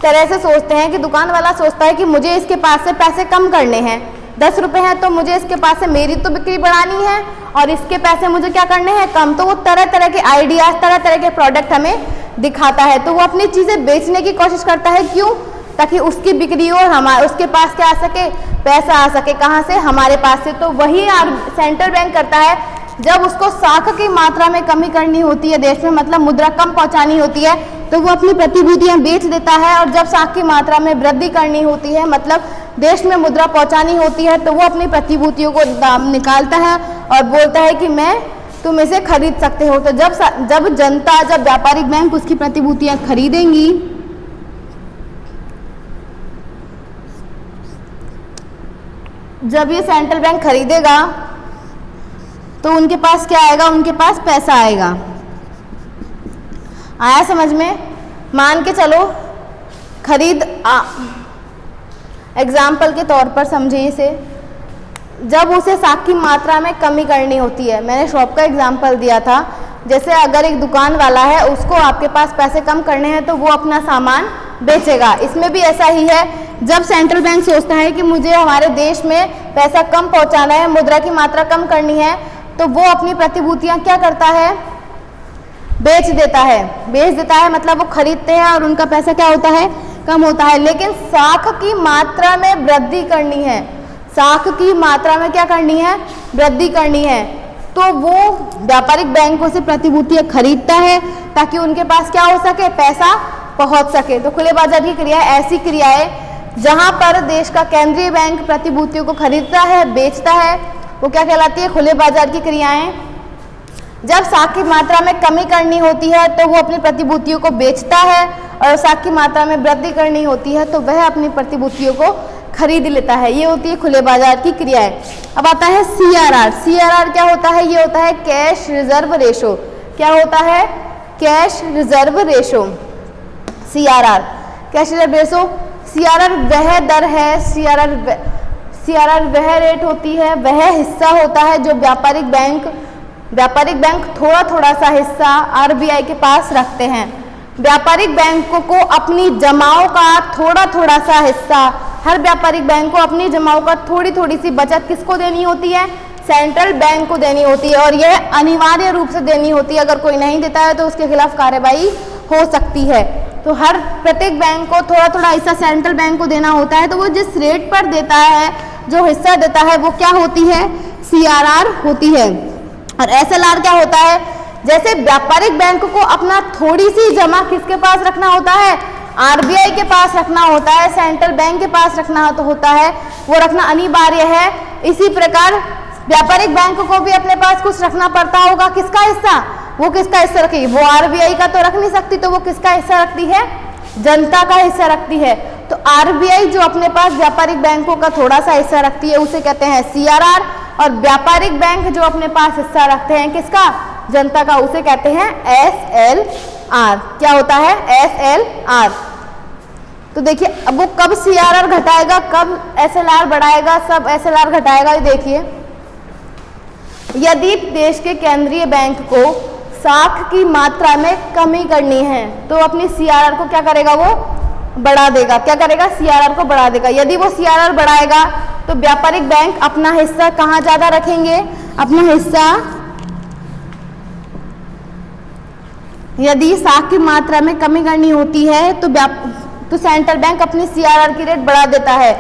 तरह से सोचते हैं कि दुकान वाला सोचता है कि मुझे इसके पास से पैसे कम करने हैं, 10 रुपए हैं तो मुझे इसके पास से मेरी तो बिक्री बढ़ानी है और इसके पैसे मुझे क्या करने हैं, कम। तो वो तरह तरह के आइडियाज, तरह तरह के प्रोडक्ट हमें दिखाता है, तो वो अपनी चीजें बेचने की कोशिश करता है। क्यों, ताकि उसकी बिक्री हो, हमारे उसके पास क्या आ सके, पैसा आ सके। कहाँ से, हमारे पास से। तो वही सेंट्रल बैंक करता है, जब उसको साख की मात्रा में कमी करनी होती है देश में, मतलब मुद्रा कम पहुंचानी होती है, तो वो अपनी प्रतिभूतियां बेच देता है। और जब साख की मात्रा में वृद्धि करनी होती है, मतलब देश में मुद्रा पहुंचानी होती है, तो वो अपनी प्रतिभूतियों को दाम निकालता है और बोलता है कि तुम इसे खरीद सकते हो। तो जब जनता, जब व्यापारिक बैंक उसकी प्रतिभूतियां खरीदेंगी, जब ये सेंट्रल बैंक खरीदेगा तो उनके पास क्या आएगा, उनके पास पैसा आएगा। आया समझ में। मान के चलो एग्जाम्पल के तौर पर समझिए इसे, जब उसे साख की मात्रा में कमी करनी होती है, मैंने शॉप का एग्जाम्पल दिया था, जैसे अगर एक दुकान वाला है, उसको आपके पास पैसे कम करने हैं तो वो अपना सामान बेचेगा। इसमें भी ऐसा ही है, जब सेंट्रल बैंक सोचता है कि मुझे हमारे देश में पैसा कम पहुंचाना है, मुद्रा की मात्रा कम करनी है, तो वो अपनी प्रतिभूतियां क्या करता है, बेच देता है, मतलब वो खरीदते हैं और उनका पैसा क्या होता है, कम होता है। लेकिन साख की मात्रा में वृद्धि करनी है, साख की मात्रा में क्या करनी है, वृद्धि करनी है, तो वो व्यापारिक बैंकों से प्रतिभूतियां खरीदता है ताकि उनके पास क्या हो सके, पैसा पहुंच सके। तो खुले बाजार की क्रिया ऐसी क्रिया है जहां पर देश का केंद्रीय बैंक प्रतिभूतियों को खरीदता है, बेचता है, वो क्या कहलाती है, खुले बाजार की क्रियाएं। जब साख की मात्रा में कमी करनी होती है तो वो अपनी प्रतिभूतियों को बेचता है और साख की मात्रा में वृद्धि करनी होती है तो वह अपनी प्रतिभूतियों को खरीद लेता है। ये होती है खुले बाजार की क्रियाएं। अब आता है CRR। CRR क्या होता है, ये होता है कैश रिजर्व रेशो। क्या होता है, cash reserve ratio, CRR, cash reserve ratio. CRR वह दर है, CRR वह रेट होती है, वह हिस्सा होता है जो व्यापारिक बैंक थोड़ा थोड़ा सा हिस्सा RBI के पास रखते हैं। व्यापारिक बैंकों को अपनी जमाओं का थोड़ा थोड़ा सा हिस्सा, हर व्यापारिक बैंक को अपनी जमाओं का थोड़ी थोड़ी सी बचत किसको देनी होती है, सेंट्रल बैंक को देनी होती है, और यह अनिवार्य रूप से देनी होती है। अगर कोई नहीं देता है तो उसके खिलाफ कार्रवाई हो सकती है। तो प्रत्येक बैंक को थोड़ा थोड़ा हिस्सा सेंट्रल बैंक को देना होता है। तो वो जिस रेट पर देता है, जो हिस्सा देता है, वो क्या होती है, CRR होती है। और SLR क्या होता है, जैसे व्यापारिक बैंक को अपना थोड़ी सी जमा किसके पास रखना होता है, RBI के पास रखना होता है, सेंट्रल बैंक के पास रखना होता है, वो रखना अनिवार्य है। इसी प्रकार व्यापारिक बैंक को भी अपने पास कुछ रखना पड़ता होगा, किसका हिस्सा, वो किसका हिस्सा रखेगी, वो आरबीआई का तो रख नहीं सकती, तो वो किसका हिस्सा रखती है, जनता का हिस्सा रखती है। तो आरबीआई जो अपने पास व्यापारिक बैंकों का थोड़ा सा हिस्सा रखती है उसे कहते हैं सीआरआर, और व्यापारिक बैंक जो अपने पास हिस्सा रखते हैं किसका, जनता का, उसे कहते हैं एसएलआर। क्या होता है, एसएलआर। तो देखिए अब वो कब सीआरआर घटाएगा, कब एसएलआर बढ़ाएगा, सब एसएलआर घटाएगा। ये देखिए, यदि देश के केंद्रीय बैंक को साख की मात्रा में कमी करनी है तो अपनी सीआरआर को क्या करेगा, वो बढ़ा देगा। क्या करेगा, सीआरआर को बढ़ा देगा। यदि वो सीआरआर बढ़ाएगा तो व्यापारिक बैंक अपना हिस्सा कहाँ ज्यादा रखेंगे, अपना हिस्सा, यदि साख की मात्रा में कमी करनी होती है तो सेंट्रल बैंक अपनी सीआरआर की रेट बढ़ा देता है,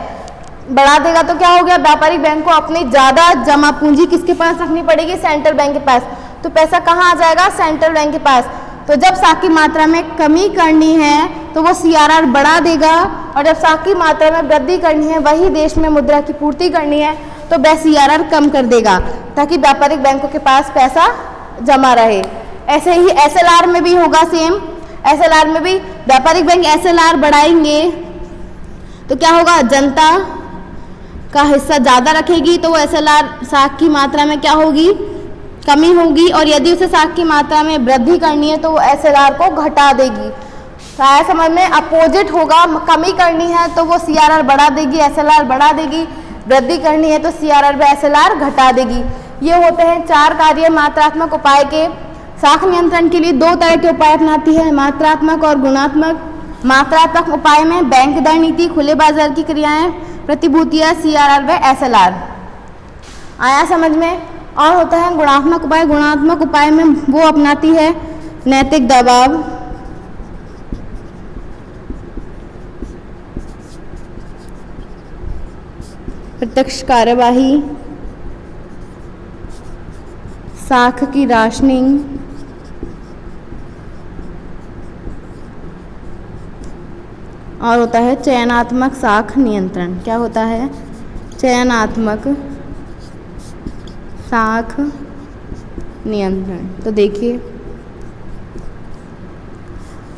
बढ़ा देगा। तो क्या हो गया, व्यापारिक बैंक को अपनी ज्यादा जमा पूंजी किसके पास रखनी पड़ेगी, सेंट्रल बैंक के पास। तो पैसा कहाँ आ जाएगा, सेंट्रल बैंक के पास। तो जब साख की मात्रा में कमी करनी है तो वो सीआरआर बढ़ा देगा, और जब साख की मात्रा में वृद्धि करनी है, वही देश में मुद्रा की पूर्ति करनी है, तो वह सीआरआर कम कर देगा ताकि व्यापारिक बैंकों के पास पैसा जमा रहे। ऐसे ही एसएलआर में भी होगा सेम। एसएलआर में भी व्यापारिक बैंक एसएलआर बढ़ाएंगे तो क्या होगा, जनता का हिस्सा ज्यादा रखेगी तो वो एसएलआर साख की मात्रा में क्या होगी, कमी होगी, और यदि उसे साख की मात्रा में वृद्धि करनी है तो वो एसएलआर को घटा देगी। आया समझ में, अपोजिट होगा, कमी करनी है तो वो सीआरआर बढ़ा देगी, एसएलआर बढ़ा देगी, वृद्धि करनी है तो सीआरआर व एसएलआर घटा देगी। ये होते हैं 4 कार्य मात्रात्मक उपाय के। साख नियंत्रण के लिए 2 तरह के उपाय अपनाती है, मात्रात्मक और गुणात्मक। मात्रात्मक उपाय में बैंक दर नीति, खुले बाजार की क्रियाएं, प्रतिभूतियां, सीआरआर व एसएलआर। आया समझ में। और होता है गुणात्मक उपाय। गुणात्मक उपाय में वो अपनाती है नैतिक दबाव, प्रत्यक्ष कार्यवाही, साख की राशनिंग, और होता है चयनात्मक साख नियंत्रण। क्या होता है, चयनात्मक साख नियंत्रण। तो देखिए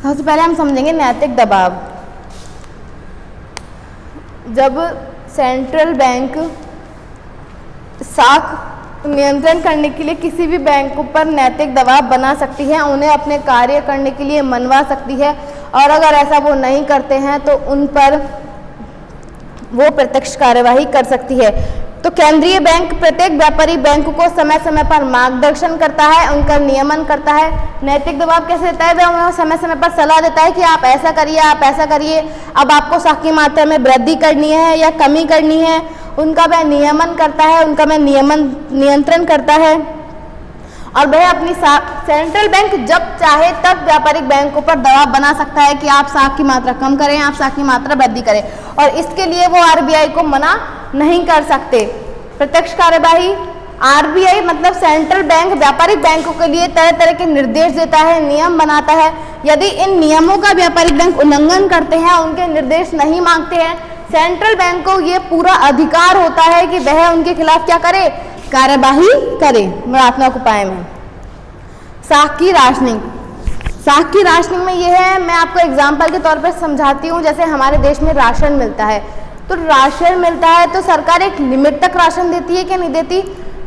सबसे पहले हम समझेंगे नैतिक दबाव। जब सेंट्रल बैंक साख नियंत्रण करने के लिए किसी भी बैंक पर नैतिक दबाव बना सकती है, उन्हें अपने कार्य करने के लिए मनवा सकती है, और अगर ऐसा वो नहीं करते हैं तो उन पर वो प्रत्यक्ष कार्यवाही कर सकती है। तो केंद्रीय बैंक प्रत्येक व्यापारिक बैंक को समय समय पर मार्गदर्शन करता है, उनका नियमन करता है। नैतिक दबाव कैसे देता है, वह उन्हें समय समय पर सलाह देता है कि आप ऐसा करिए, आप ऐसा करिए, अब आपको साख की मात्रा में वृद्धि करनी है या कमी करनी है, उनका वह नियमन करता है, उनका वह नियंत्रण करता है। और वह अपनी सेंट्रल बैंक जब चाहे तब व्यापारिक बैंकों पर दबाव बना सकता है कि आप साख की मात्रा कम करें, आप साख की मात्रा वृद्धि करें, और इसके लिए वो आरबीआई को मना नहीं कर सकते। प्रत्यक्ष कार्यवाही, आरबीआई मतलब सेंट्रल बैंक व्यापारिक बैंकों के लिए तरह तरह के निर्देश देता है, नियम बनाता है। यदि इन नियमों का व्यापारिक बैंक उल्लंघन करते हैं, उनके निर्देश नहीं मांगते हैं, सेंट्रल बैंक को ये पूरा अधिकार होता है कि वह उनके खिलाफ क्या करे, कार्यवाही करे। गुणात्मक उपाय में साख की राशनिंग। साख की राशनिंग में ये है, मैं आपको एग्जाम्पल के तौर पर समझाती हूँ। जैसे हमारे देश में राशन मिलता है, तो राशन मिलता है तो सरकार एक लिमिट तक राशन देती है कि नहीं देती,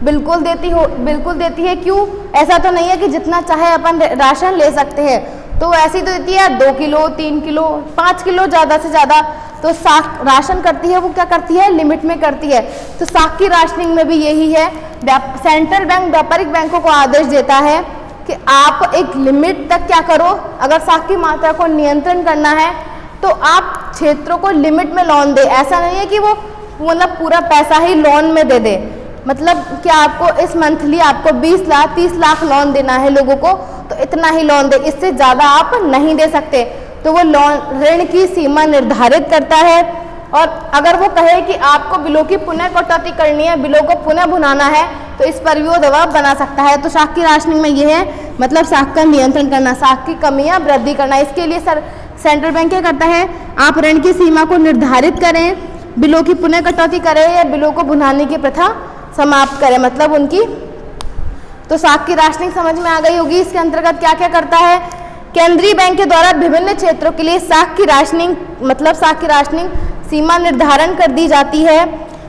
बिल्कुल देती है। क्यों, ऐसा तो नहीं है कि जितना चाहे अपन राशन ले सकते हैं, तो ऐसी तो देती है 2 किलो, 3 किलो, 5 किलो ज़्यादा से ज़्यादा। तो साख राशन करती है, वो क्या करती है, लिमिट में करती है। तो साख की राशनिंग में भी यही है, सेंट्रल बैंक व्यापारिक बैंकों को आदेश देता है कि आप एक लिमिट तक क्या करो, अगर साख की मात्रा को नियंत्रण करना है तो आप क्षेत्रों को लिमिट में लोन दे। ऐसा नहीं है कि वो मतलब पूरा पैसा ही लोन में दे दे, मतलब कि आपको इस मंथली आपको 20 लाख 30 लाख लोन देना है लोगों को, तो इतना ही लोन दे, इससे ज़्यादा आप नहीं दे सकते। तो वो लोन ऋण की सीमा निर्धारित करता है, और अगर वो कहे कि आपको बिलों की पुनः कटौती करनी है, बिलों को पुनः भुनाना है, तो इस पर भी वो दबाव बना सकता है। तो साख की राशनिंग में ये है, मतलब साख का नियंत्रण करना, साख की कमी या वृद्धि करना। इसके लिए सेंट्रल बैंक क्या करता है, आप ऋण की सीमा को निर्धारित करें, बिलों की पुनः कटौती करें या बिलों को भुनाने की प्रथा समाप्त करे, मतलब उनकी। तो साख की राशनिंग समझ में आ गई होगी। इसके अंतर्गत क्या क्या करता है, केंद्रीय बैंक के द्वारा विभिन्न क्षेत्रों के लिए साख की राशनिंग, मतलब साख की राशनिंग सीमा निर्धारण कर दी जाती है।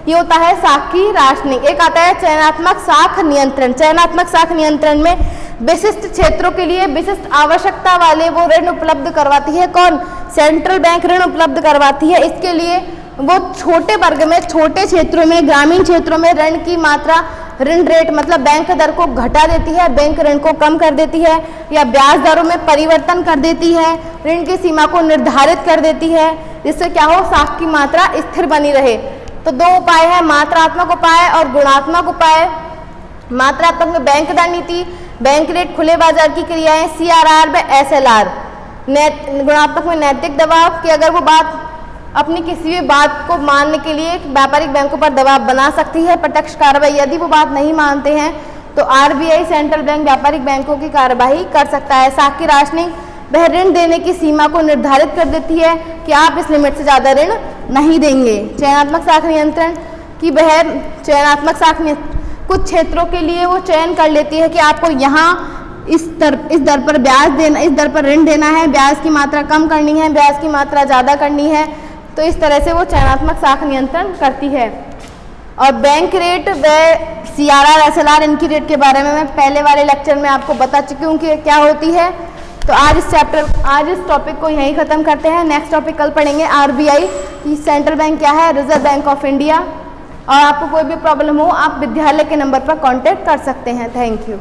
ये होता है साख की राशनिंग। एक आता है चयनात्मक साख नियंत्रण। चयनात्मक साख नियंत्रण में विशिष्ट क्षेत्रों के लिए विशिष्ट आवश्यकता वाले वो ऋण उपलब्ध करवाती है। कौन? सेंट्रल बैंक ऋण उपलब्ध करवाती है। इसके लिए वो छोटे वर्ग में, छोटे क्षेत्रों में, ग्रामीण क्षेत्रों में ऋण की मात्रा, ऋण रेट मतलब बैंक दर को घटा देती है, बैंक ऋण को कम कर देती है, या ब्याज दरों में परिवर्तन कर देती है, ऋण की सीमा को निर्धारित कर देती है, जिससे क्या हो, साख की मात्रा स्थिर बनी रहे। तो दो उपाय है, मात्रात्मक उपाय और गुणात्मक उपाय। मात्रात्मक में बैंक दर नीति, बैंक रेट, खुले बाजार की क्रियाएं, CRR व SLR। गुणात्मक में नैतिक दबाव, कि अगर वो बात अपनी किसी भी बात को मानने के लिए व्यापारिक बैंकों पर दबाव बना सकती है। प्रत्यक्ष कार्रवाई, यदि वो बात नहीं मानते हैं तो RBI सेंट्रल बैंक व्यापारिक बैंकों की कार्यवाही कर सकता है। साख की राशनिंग वह ऋण देने की सीमा को निर्धारित कर देती है कि आप इस लिमिट से ज़्यादा ऋण नहीं देंगे। चयनात्मक साख नियंत्रण की वह चयनात्मक साख कुछ क्षेत्रों के लिए वो चयन कर लेती है कि आपको यहाँ इस दर पर ब्याज देना, इस दर पर ऋण देना है, ब्याज की मात्रा कम करनी है, ब्याज की मात्रा ज़्यादा करनी है। तो इस तरह से वो चयनात्मक साख नियंत्रण करती है। और बैंक रेट व CRR SLR, इनकी रेट के बारे में मैं पहले वाले लेक्चर में आपको बता चुकी हूँ कि क्या होती है। तो आज इस टॉपिक को यहीं ख़त्म करते हैं। नेक्स्ट टॉपिक कल पढ़ेंगे RBI, सेंट्रल बैंक क्या है, रिजर्व बैंक ऑफ इंडिया। और आपको कोई भी प्रॉब्लम हो आप विद्यालय के नंबर पर कांटेक्ट कर सकते हैं। Thank you.